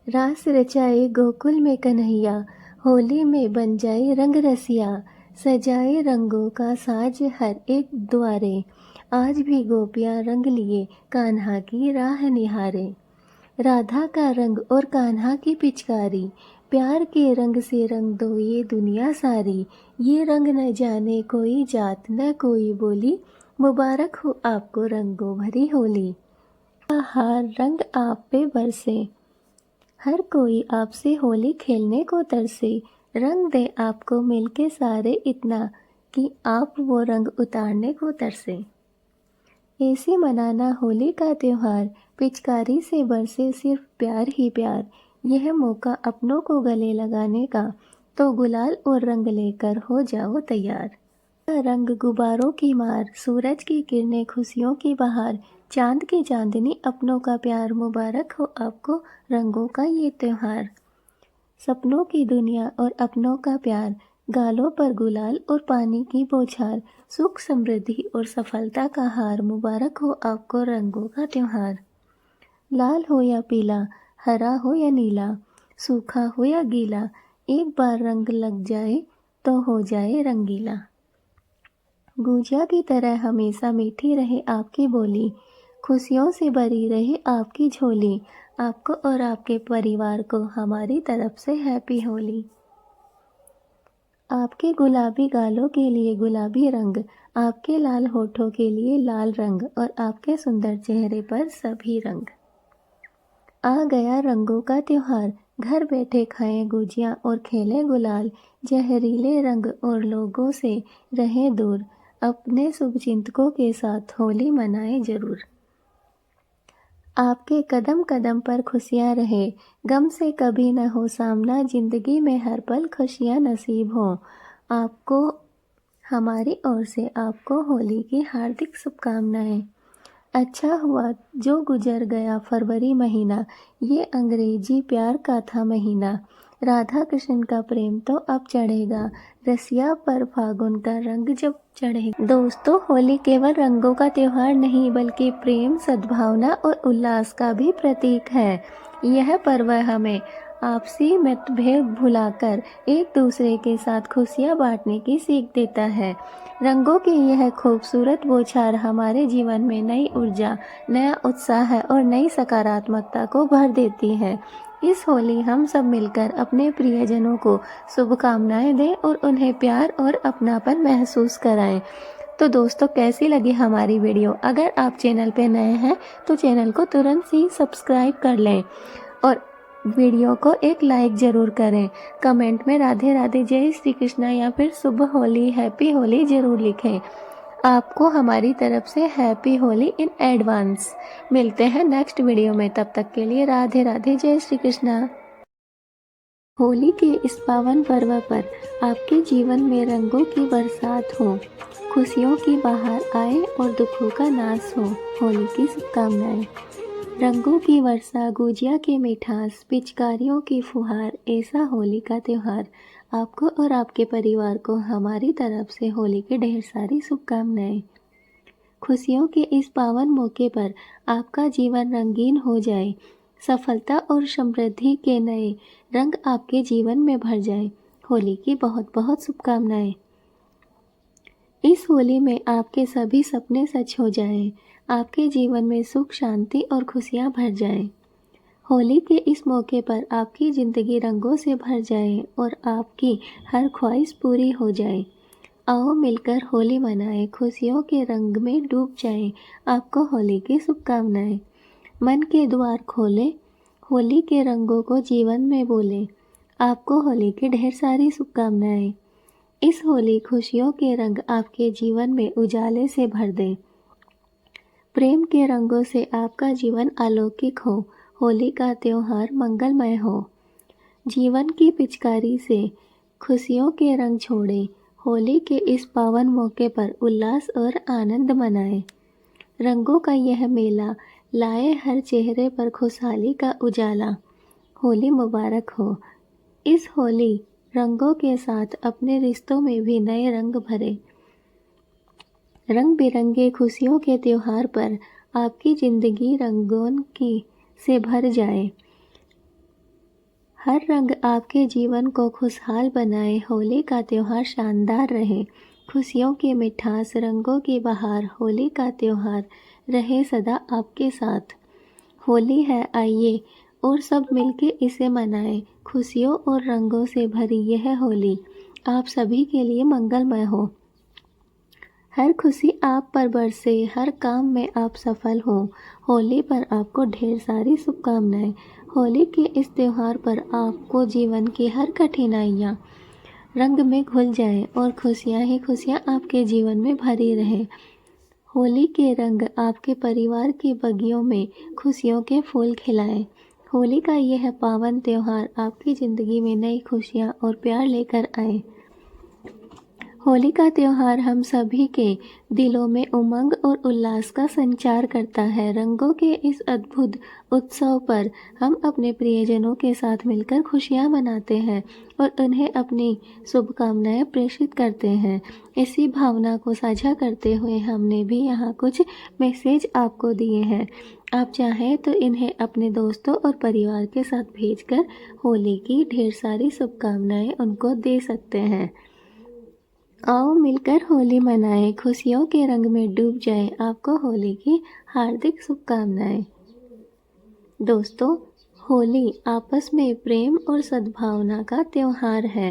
रास रचाए गोकुल में कन्हैया, होली में बन जाए रंग रसिया, सजाए रंगों का साज हर एक द्वारे, आज भी गोपियां रंग लिए कान्हा की राह निहारे। राधा का रंग और कान्हा की पिचकारी, प्यार के रंग से रंग दो ये दुनिया सारी, ये रंग न जाने कोई जात न कोई बोली, मुबारक हो आपको रंगों भरी होली। हार रंग आप पे बरसे, हर कोई आपसे होली खेलने को तरसे, रंग दे आपको मिलके सारे इतना कि आप वो रंग उतारने को तरसे। ऐसे मनाना होली का त्योहार, पिचकारी से बरसे सिर्फ प्यार ही प्यार, यह मौका अपनों को गले लगाने का, तो गुलाल और रंग लेकर हो जाओ तैयार। रंग गुब्बारों की मार, सूरज की किरणें, खुशियों की बहार, चांद की चांदनी, अपनों का प्यार, मुबारक हो आपको रंगों का ये त्योहार। सपनों की दुनिया और अपनों का प्यार, गालों पर गुलाल और पानी की बौछार, सुख समृद्धि और सफलता का हार, मुबारक हो आपको रंगों का त्योहार। लाल हो या पीला, हरा हो या नीला, सूखा हो या गीला, एक बार रंग लग जाए तो हो जाए रंगीला। गुजिया की तरह हमेशा मीठी रहे आपकी बोली, खुशियों से भरी रहे आपकी झोली। आपको और आपके परिवार को हमारी तरफ से हैप्पी होली। आपके गुलाबी गालों के लिए गुलाबी रंग, आपके लाल होठों के लिए लाल रंग और आपके सुंदर चेहरे पर सभी रंग। आ गया रंगों का त्योहार, घर बैठे खाएं गुजिया और खेलें गुलाल। जहरीले रंग और लोगों से रहें दूर, अपने शुभचिंतकों के साथ होली मनाएं जरूर। आपके कदम कदम पर खुशियाँ रहे, गम से कभी न हो सामना, जिंदगी में हर पल खुशियाँ नसीब हो। आपको हमारी ओर से आपको होली की हार्दिक शुभकामनाएं। अच्छा हुआ जो गुजर गया फरवरी महीना, ये अंग्रेजी प्यार का था महीना। राधा कृष्ण का प्रेम तो अब चढ़ेगा, रसिया पर फागुन का रंग जब चढ़ेगा। दोस्तों, होली केवल रंगों का त्योहार नहीं बल्कि प्रेम, सद्भावना और उल्लास का भी प्रतीक है। यह पर्व हमें आपसी मतभेद भुलाकर एक दूसरे के साथ खुशियाँ बांटने की सीख देता है। रंगों की यह खूबसूरत बौछार हमारे जीवन में नई ऊर्जा, नया उत्साह और नई सकारात्मकता को भर देती है। इस होली हम सब मिलकर अपने प्रियजनों को शुभकामनाएं दें और उन्हें प्यार और अपनापन महसूस कराएं। तो दोस्तों, कैसी लगी हमारी वीडियो? अगर आप चैनल पे नए हैं तो चैनल को तुरंत ही सब्सक्राइब कर लें और वीडियो को एक लाइक ज़रूर करें। कमेंट में राधे राधे, जय श्री कृष्णा या फिर शुभ होली, हैप्पी होली ज़रूर लिखें। आपको हमारी तरफ से हैप्पी होली इन एडवांस। मिलते हैं नेक्स्ट वीडियो में, तब तक के लिए राधे राधे, जय श्री कृष्णा। होली के इस पावन पर्व पर आपके जीवन में रंगों की बरसात हो, खुशियों की बहार आए और दुखों का नाश हो। होली की शुभकामनाएं। रंगों की वर्षा, गुजिया की मिठास, पिचकारियों की फुहार, ऐसा होली का त्योहार। आपको और आपके परिवार को हमारी तरफ से होली की ढेर सारी शुभकामनाएं। खुशियों के इस पावन मौके पर आपका जीवन रंगीन हो जाए, सफलता और समृद्धि के नए रंग आपके जीवन में भर जाए। होली की बहुत बहुत शुभकामनाएं। इस होली में आपके सभी सपने सच हो जाएं, आपके जीवन में सुख, शांति और खुशियां भर जाएं। होली के इस मौके पर आपकी ज़िंदगी रंगों से भर जाए और आपकी हर ख्वाहिश पूरी हो जाए। आओ मिलकर होली मनाएं, खुशियों के रंग में डूब जाएं। आपको होली की शुभकामनाएं। मन के द्वार खोलें, होली के रंगों को जीवन में बोलें। आपको होली की ढेर सारी शुभकामनाएं। इस होली खुशियों के रंग आपके जीवन में उजाले से भर दें। प्रेम के रंगों से आपका जीवन अलौकिक हो। होली का त्योहार मंगलमय हो। जीवन की पिचकारी से खुशियों के रंग छोड़ें। होली के इस पावन मौके पर उल्लास और आनंद मनाएं। रंगों का यह मेला लाए हर चेहरे पर खुशहाली का उजाला। होली मुबारक हो। इस होली रंगों के साथ अपने रिश्तों में भी नए रंग भरे। रंग बिरंगे खुशियों के त्योहार पर आपकी ज़िंदगी रंगों की से भर जाए। हर रंग आपके जीवन को खुशहाल बनाए। होली का त्योहार शानदार रहे। खुशियों की मिठास, रंगों की बहार, होली का त्योहार रहे सदा आपके साथ। होली है, आइए और सब मिलके इसे मनाएं। खुशियों और रंगों से भरी यह होली आप सभी के लिए मंगलमय हो। हर खुशी आप पर बरसे, हर काम में आप सफल हो। होली पर आपको ढेर सारी शुभकामनाएं। होली के इस त्योहार पर आपको जीवन की हर कठिनाइयाँ रंग में घुल जाएं और खुशियाँ ही खुशियाँ आपके जीवन में भरी रहें। होली के रंग आपके परिवार की बगियों में खुशियों के फूल खिलाएं। होली का यह पावन त्योहार आपकी ज़िंदगी में नई खुशियाँ और प्यार लेकर आए। होली का त्योहार हम सभी के दिलों में उमंग और उल्लास का संचार करता है। रंगों के इस अद्भुत उत्सव पर हम अपने प्रियजनों के साथ मिलकर खुशियां मनाते हैं और उन्हें अपनी शुभकामनाएं प्रेषित करते हैं। इसी भावना को साझा करते हुए हमने भी यहाँ कुछ मैसेज आपको दिए हैं। आप चाहें तो इन्हें अपने दोस्तों और परिवार के साथ भेजकर होली की ढेर सारी शुभकामनाएं उनको दे सकते हैं। आओ मिलकर होली मनाएं, खुशियों के रंग में डूब जाएं। आपको होली की हार्दिक शुभकामनाएं। दोस्तों, होली आपस में प्रेम और सद्भावना का त्योहार है।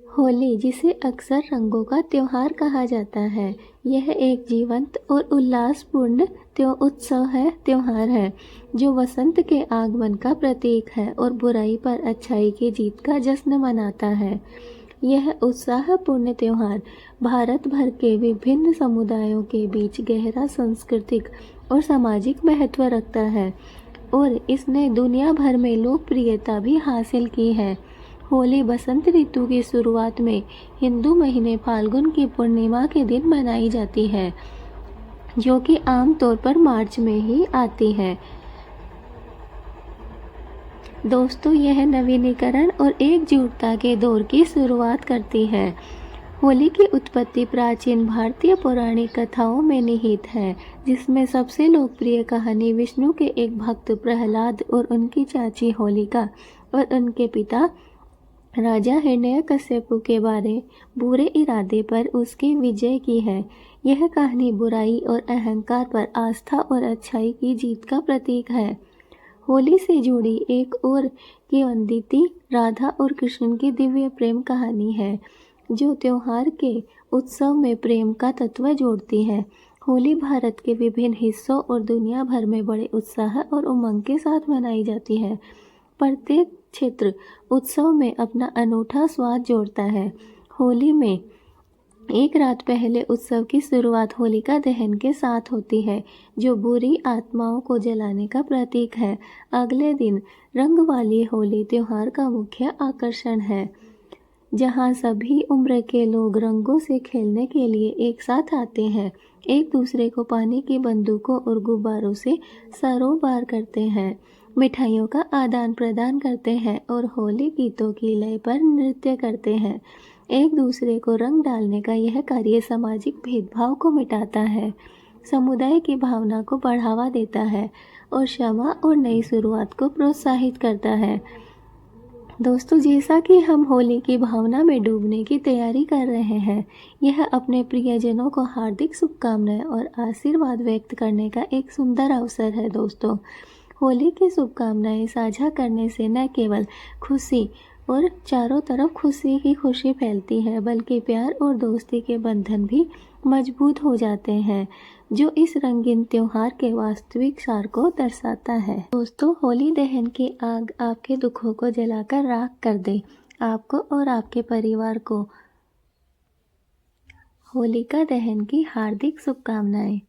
होली, जिसे अक्सर रंगों का त्योहार कहा जाता है, यह एक जीवंत और उल्लासपूर्ण त्योहार है जो वसंत के आगमन का प्रतीक है और बुराई पर अच्छाई की जीत का जश्न मनाता है। यह उत्साहपूर्ण त्योहार भारत भर के विभिन्न समुदायों के बीच गहरा सांस्कृतिक और सामाजिक महत्व रखता है और इसने दुनिया भर में लोकप्रियता भी हासिल की है। होली बसंत ऋतु की शुरुआत में हिंदू महीने फाल्गुन की पूर्णिमा के दिन मनाई जाती है, जो कि आमतौर पर मार्च में ही आती है। दोस्तों, यह नवीनीकरण और एकजुटता के दौर की शुरुआत करती है। होली की उत्पत्ति प्राचीन भारतीय पौराणिक कथाओं में निहित है, जिसमें सबसे लोकप्रिय कहानी विष्णु के एक भक्त प्रहलाद और उनकी चाची होलिका और उनके पिता राजा हिरण्यकश्यपु के बुरे इरादे पर उसकी विजय की है। यह कहानी बुराई और अहंकार पर आस्था और अच्छाई की जीत का प्रतीक है। होली से जुड़ी एक और किंवदंती राधा और कृष्ण की दिव्य प्रेम कहानी है, जो त्योहार के उत्सव में प्रेम का तत्व जोड़ती है। होली भारत के विभिन्न हिस्सों और दुनिया भर में बड़े उत्साह और उमंग के साथ मनाई जाती है। प्रत्येक क्षेत्र उत्सव में अपना अनूठा स्वाद जोड़ता है। होली में एक रात पहले उत्सव की शुरुआत होलिका दहन के साथ होती है, जो बुरी आत्माओं को जलाने का प्रतीक है। अगले दिन रंग वाली होली त्योहार का मुख्य आकर्षण है, जहां सभी उम्र के लोग रंगों से खेलने के लिए एक साथ आते हैं, एक दूसरे को पानी की बंदूकों और गुब्बारों से सरोबार करते हैं, मिठाइयों का आदान प्रदान करते हैं और होली गीतों की लय पर नृत्य करते हैं। एक दूसरे को रंग डालने का यह कार्य सामाजिक भेदभाव को मिटाता है, समुदाय की भावना को बढ़ावा देता है और क्षमा और नई शुरुआत को प्रोत्साहित करता है। दोस्तों, जैसा कि हम होली की भावना में डूबने की तैयारी कर रहे हैं, यह अपने प्रियजनों को हार्दिक शुभकामनाएं और आशीर्वाद व्यक्त करने का एक सुंदर अवसर है। दोस्तों, होली की शुभकामनाएं साझा करने से न केवल खुशी और चारों तरफ खुशी ही खुशी फैलती है, बल्कि प्यार और दोस्ती के बंधन भी मजबूत हो जाते हैं, जो इस रंगीन त्योहार के वास्तविक सार को दर्शाता है। दोस्तों, होली दहन की आग आपके दुखों को जलाकर राख कर दे। आपको और आपके परिवार को होलिका दहन की हार्दिक शुभकामनाएं।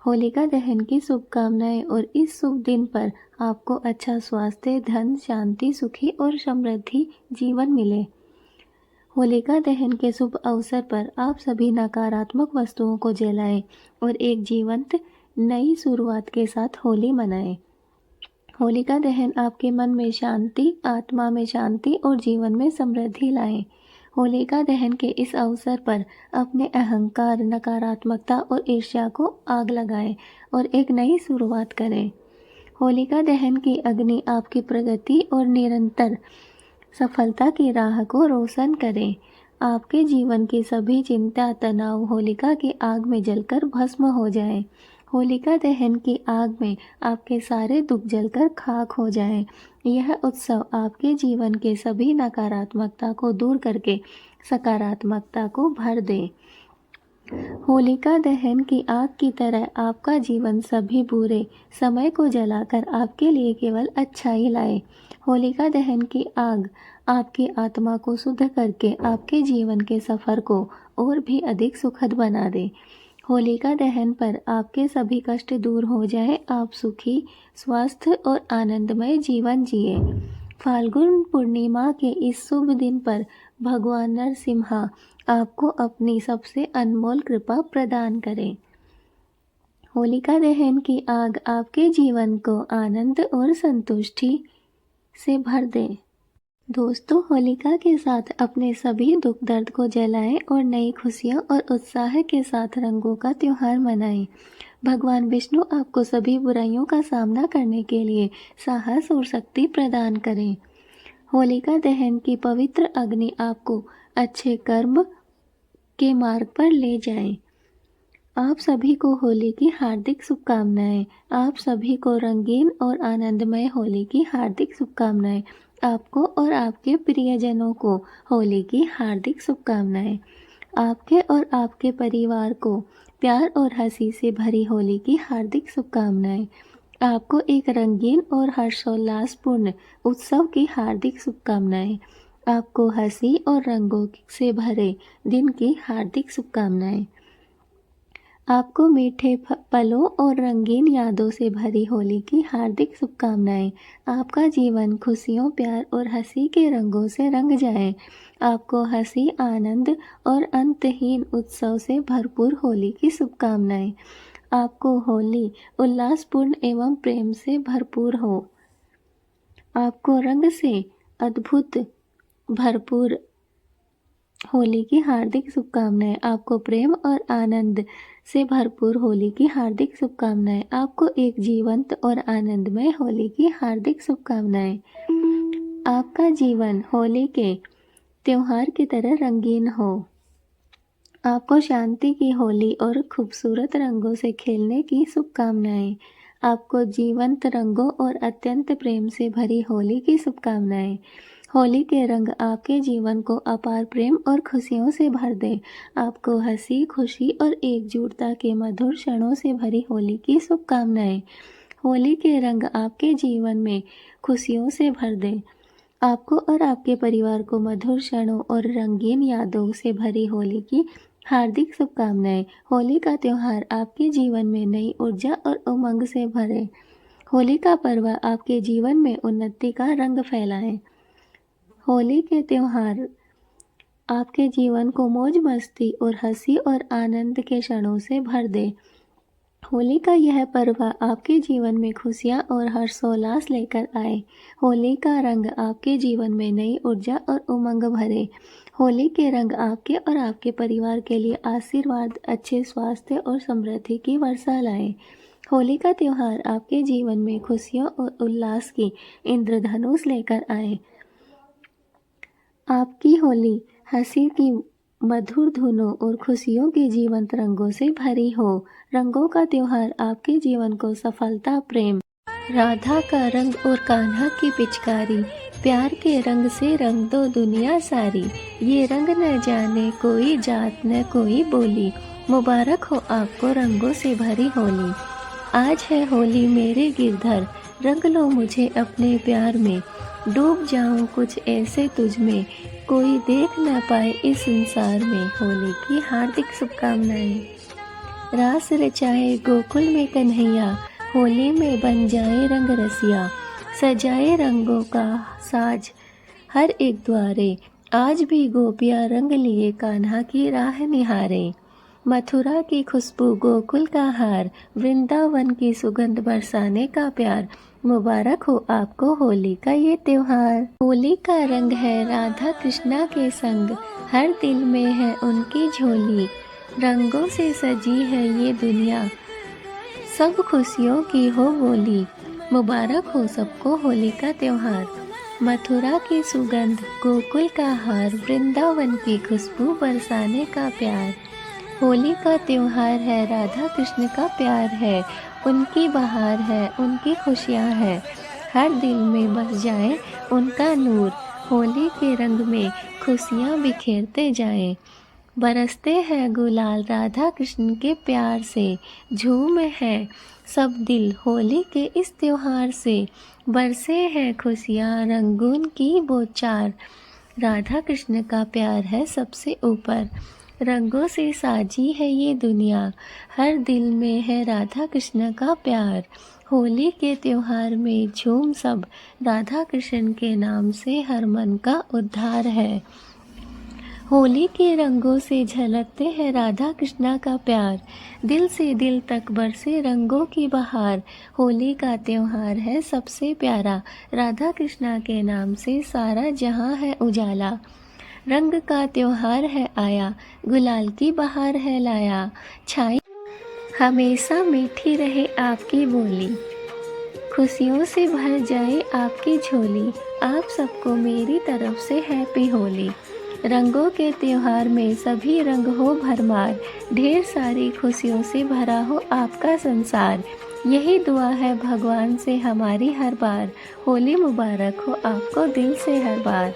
होलिका दहन की शुभकामनाएं और इस शुभ दिन पर आपको अच्छा स्वास्थ्य, धन, शांति, सुखी और समृद्धि जीवन मिले। होलिका दहन के शुभ अवसर पर आप सभी नकारात्मक वस्तुओं को जलाएं और एक जीवंत नई शुरुआत के साथ होली मनाएं। होलिका दहन आपके मन में शांति, आत्मा में शांति और जीवन में समृद्धि लाएं। होलिका दहन के इस अवसर पर अपने अहंकार, नकारात्मकता और ईर्ष्या को आग लगाएं और एक नई शुरुआत करें। होलिका दहन की अग्नि आपकी प्रगति और निरंतर सफलता की राह को रोशन करें। आपके जीवन की सभी चिंता, तनाव होलिका की आग में जलकर भस्म हो जाएं। होलिका दहन की आग में आपके सारे दुख जलकर खाक हो जाएं। यह उत्सव आपके जीवन के सभी नकारात्मकता को दूर करके सकारात्मकता को भर दे। होलिका दहन की आग की तरह आपका जीवन सभी बुरे समय को जलाकर आपके लिए केवल अच्छाई लाए। होलिका दहन की आग आपकी आत्मा को शुद्ध करके आपके जीवन के सफर को और भी अधिक सुखद बना दे। होलिका दहन पर आपके सभी कष्ट दूर हो जाए, आप सुखी, स्वस्थ और आनंदमय जीवन जिए। फाल्गुन पूर्णिमा के इस शुभ दिन पर भगवान नरसिम्हा आपको अपनी सबसे अनमोल कृपा प्रदान करें। होलिका दहन की आग आपके जीवन को आनंद और संतुष्टि से भर दे। दोस्तों, होलिका के साथ अपने सभी दुख दर्द को जलाएं और नई खुशियों और उत्साह के साथ रंगों का त्योहार मनाएं। भगवान विष्णु आपको सभी बुराइयों का सामना करने के लिए साहस और शक्ति प्रदान करें। होलिका दहन की पवित्र अग्नि आपको अच्छे कर्म के मार्ग पर ले जाए। आप सभी को होली की हार्दिक शुभकामनाएं। आप सभी को रंगीन और आनंदमय होली की हार्दिक शुभकामनाएं। आपको और आपके प्रियजनों को होली की हार्दिक शुभकामनाएं। आपके और आपके परिवार को प्यार और हंसी से भरी होली की हार्दिक शुभकामनाएं। आपको एक रंगीन और हर्षोल्लासपूर्ण उत्सव की हार्दिक शुभकामनाएं। आपको हंसी और रंगों से भरे दिन की हार्दिक शुभकामनाएं। आपको मीठे पलों और रंगीन यादों से भरी होली की हार्दिक शुभकामनाएं। आपका जीवन खुशियों, प्यार और हंसी के रंगों से रंग जाए। आपको हंसी, आनंद और अंतहीन उत्सव से भरपूर होली की शुभकामनाएं। आपको होली उल्लासपूर्ण एवं प्रेम से भरपूर हो। आपको रंग से अद्भुत भरपूर होली की हार्दिक शुभकामनाएं। आपको प्रेम और आनंद से भरपूर होली की हार्दिक शुभकामनाएं। आपको एक जीवंत और आनंदमय होली की हार्दिक शुभकामनाएं। आपका जीवन होली के त्योहार की तरह रंगीन हो। आपको शांति की होली और खूबसूरत रंगों से खेलने की शुभकामनाएं। आपको जीवंत रंगों और अत्यंत प्रेम से भरी होली की शुभकामनाएं। होली के रंग आपके जीवन को अपार प्रेम और खुशियों से भर दें। आपको हंसी, खुशी और एकजुटता के मधुर क्षणों से भरी होली की शुभकामनाएं। होली के रंग आपके जीवन में खुशियों से भर दें। आपको और आपके परिवार को मधुर क्षणों और रंगीन यादों से भरी होली की हार्दिक शुभकामनाएं। होली का त्योहार आपके जीवन में नई ऊर्जा और उमंग से भरे। होली का पर्व आपके जीवन में उन्नति का रंग फैलाए। होली के त्योहार आपके जीवन को मौज मस्ती और हंसी और आनंद के क्षणों से भर दे। होली का यह पर्व आपके जीवन में खुशियाँ और हर्षोल्लास लेकर आए। होली का रंग आपके जीवन में नई ऊर्जा और उमंग भरे। होली के रंग आपके और आपके परिवार के लिए आशीर्वाद, अच्छे स्वास्थ्य और समृद्धि की वर्षा लाए। होली का त्योहार आपके जीवन में खुशियों और उल्लास की इंद्रधनुष लेकर आए। आपकी होली हंसी की मधुर धुनों और खुशियों के जीवंत रंगों से भरी हो। रंगों का त्योहार आपके जीवन को सफलता, प्रेम, राधा का रंग और कान्हा की पिचकारी, प्यार के रंग से रंग दो दुनिया सारी। ये रंग न जाने कोई जात न कोई बोली, मुबारक हो आपको रंगों से भरी होली। आज है होली मेरे गिरधर, रंग लो मुझे अपने प्यार में। डूब जाऊं कुछ ऐसे तुझ में, कोई देख न पाए इस संसार में। होली की हार्दिक शुभकामनाएं। रास रचाए गोकुल में कन्हैया, होली में बन जाए रंग रसिया। सजाए रंगों का साज हर एक द्वारे, आज भी गोपियाँ रंग लिए कान्हा की राह निहारे। मथुरा की खुशबू, गोकुल का हार, वृंदावन की सुगंध बरसाने का प्यार। मुबारक हो आपको होली का ये त्योहार। होली का रंग है राधा कृष्णा के संग, हर दिल में है उनकी झोली। रंगों से सजी है ये दुनिया, सब खुशियों की हो बोली। मुबारक हो सबको होली का त्योहार। मथुरा की सुगंध, गोकुल का हार, वृंदावन की खुशबू, बरसाने का प्यार। होली का त्योहार है, राधा कृष्ण का प्यार है, उनकी बहार है, उनकी खुशियाँ हैं। हर दिल में बस जाए उनका नूर, होली के रंग में खुशियाँ बिखेरते जाएं। बरसते हैं गुलाल राधा कृष्ण के प्यार से, झूम है सब दिल होली के इस त्योहार से। बरसे हैं खुशियाँ रंगून की बौछार, राधा कृष्ण का प्यार है सबसे ऊपर। रंगों से साजी है ये दुनिया, हर दिल में है राधा कृष्ण का प्यार। होली के त्योहार में झूम सब, राधा कृष्ण के नाम से हर मन का उद्धार है। होली के रंगों से झलकते हैं राधा कृष्णा का प्यार, दिल से दिल तक बरसे रंगों की बहार। होली का त्योहार है सबसे प्यारा, राधा कृष्णा के नाम से सारा जहां है उजाला। रंग का त्योहार है आया, गुलाल की बहार है लाया, छाई हमेशा मीठी रहे आपकी बोली, खुशियों से भर जाए आपकी झोली। आप सबको मेरी तरफ से हैप्पी होली। रंगों के त्योहार में सभी रंग हो भरमार, ढेर सारी खुशियों से भरा हो आपका संसार। यही दुआ है भगवान से हमारी हर बार, होली मुबारक हो आपको दिल से हर बार।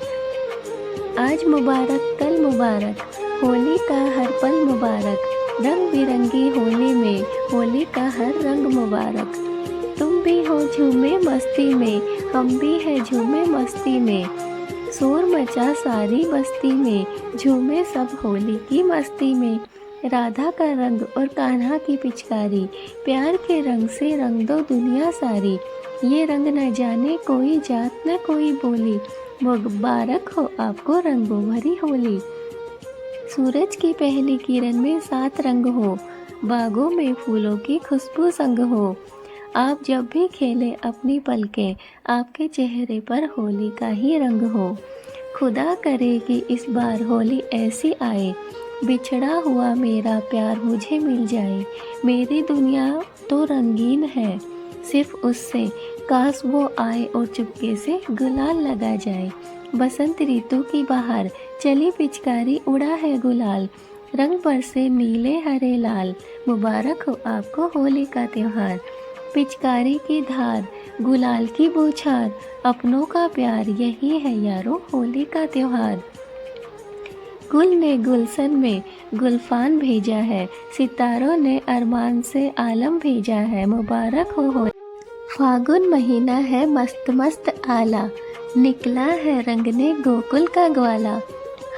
आज मुबारक कल मुबारक, होली का हर पल मुबारक, रंग बिरंगी होली में होली का हर रंग मुबारक। तुम भी हो झूमे मस्ती में, हम भी है झूमे मस्ती में, शोर मचा सारी बस्ती में, झूमे सब होली की मस्ती में। राधा का रंग और कान्हा की पिचकारी, प्यार के रंग से रंग दो दुनिया सारी। ये रंग न जाने कोई जात न कोई बोली, मुबारक हो आपको रंगों भरी होली। सूरज की पहली किरण में 7 रंग हो, बागों में फूलों की खुशबू संग हो। आप जब भी खेले अपनी पलकें, आपके चेहरे पर होली का ही रंग हो। खुदा करे कि इस बार होली ऐसी आए, बिछड़ा हुआ मेरा प्यार मुझे मिल जाए। मेरी दुनिया तो रंगीन है सिर्फ उससे, काश वो आए और चुपके से गुलाल लगा जाए। बसंत ऋतु की बहार, चली पिचकारी उड़ा है गुलाल, रंग बरसे नीले हरे लाल। मुबारक हो आपको होली का त्योहार। पिचकारी की धार, गुलाल की बौछार, अपनों का प्यार यही है यारो होली का त्योहार। गुल ने गुलशन में गुलफान भेजा है, सितारों ने अरमान से आलम भेजा है। मुबारक हो होली। फागुन महीना है मस्त मस्त आला, निकला है रंग ने गोकुल का ग्वाला।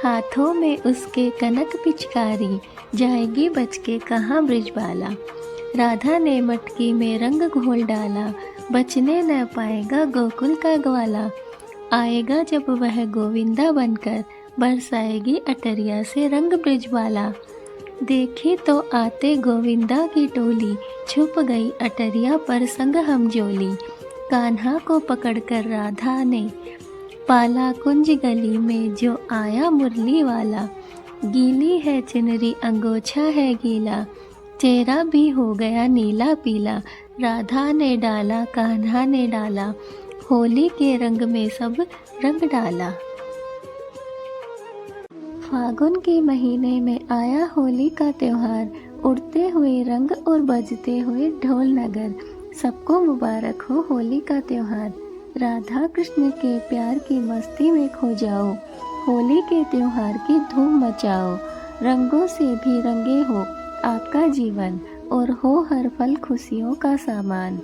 हाथों में उसके कनक पिचकारी, जाएगी बच के कहाँ ब्रिजबाला। राधा ने मटकी में रंग घोल डाला, बचने न पाएगा गोकुल का ग्वाला। आएगा जब वह गोविंदा बनकर, बरसाएगी अटरिया से रंग ब्रिजबाला। देखी तो आते गोविंदा की टोली, छुप गई अटरिया पर संग हम जोली। कान्हा को पकड़कर राधा ने पाला, कुंज गली में जो आया मुरली वाला। गीली है चुनरी अंगोछा है गीला, चेहरा भी हो गया नीला पीला। राधा ने डाला कान्हा ने डाला, होली के रंग में सब रंग डाला। फागुन के महीने में आया होली का त्योहार, उड़ते हुए रंग और बजते हुए ढोल नगर। सबको मुबारक हो होली का त्योहार। राधा कृष्ण के प्यार की मस्ती में खो जाओ, होली के त्योहार की धूम मचाओ। रंगों से भी रंगे हो आपका जीवन, और हो हर पल खुशियों का सामान।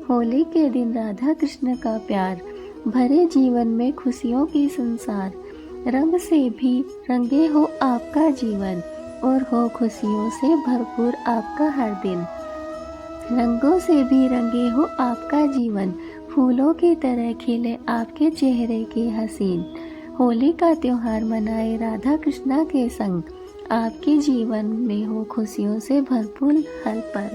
होली के दिन राधा कृष्ण का प्यार, भरे जीवन में खुशियों की संसार। रंग से भी रंगे हो आपका जीवन, और हो खुशियों से भरपूर आपका हर दिन। रंगों से भी रंगे हो आपका जीवन, फूलों की तरह खिले आपके चेहरे की हसीन। होली का त्योहार मनाए राधा कृष्णा के संग, आपके जीवन में हो खुशियों से भरपूर हर पल।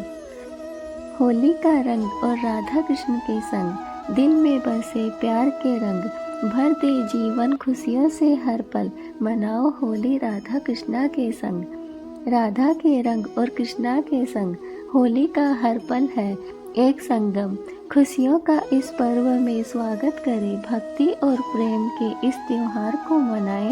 होली का रंग और राधा कृष्ण के संग, दिल में बसे प्यार के रंग। भर दे जीवन खुशियों से हर पल, मनाओ होली राधा कृष्णा के संग। राधा के रंग और कृष्णा के संग, होली का हर पल है एक संगम। खुशियों का इस पर्व में स्वागत करें, भक्ति और प्रेम के इस त्योहार को मनाएं।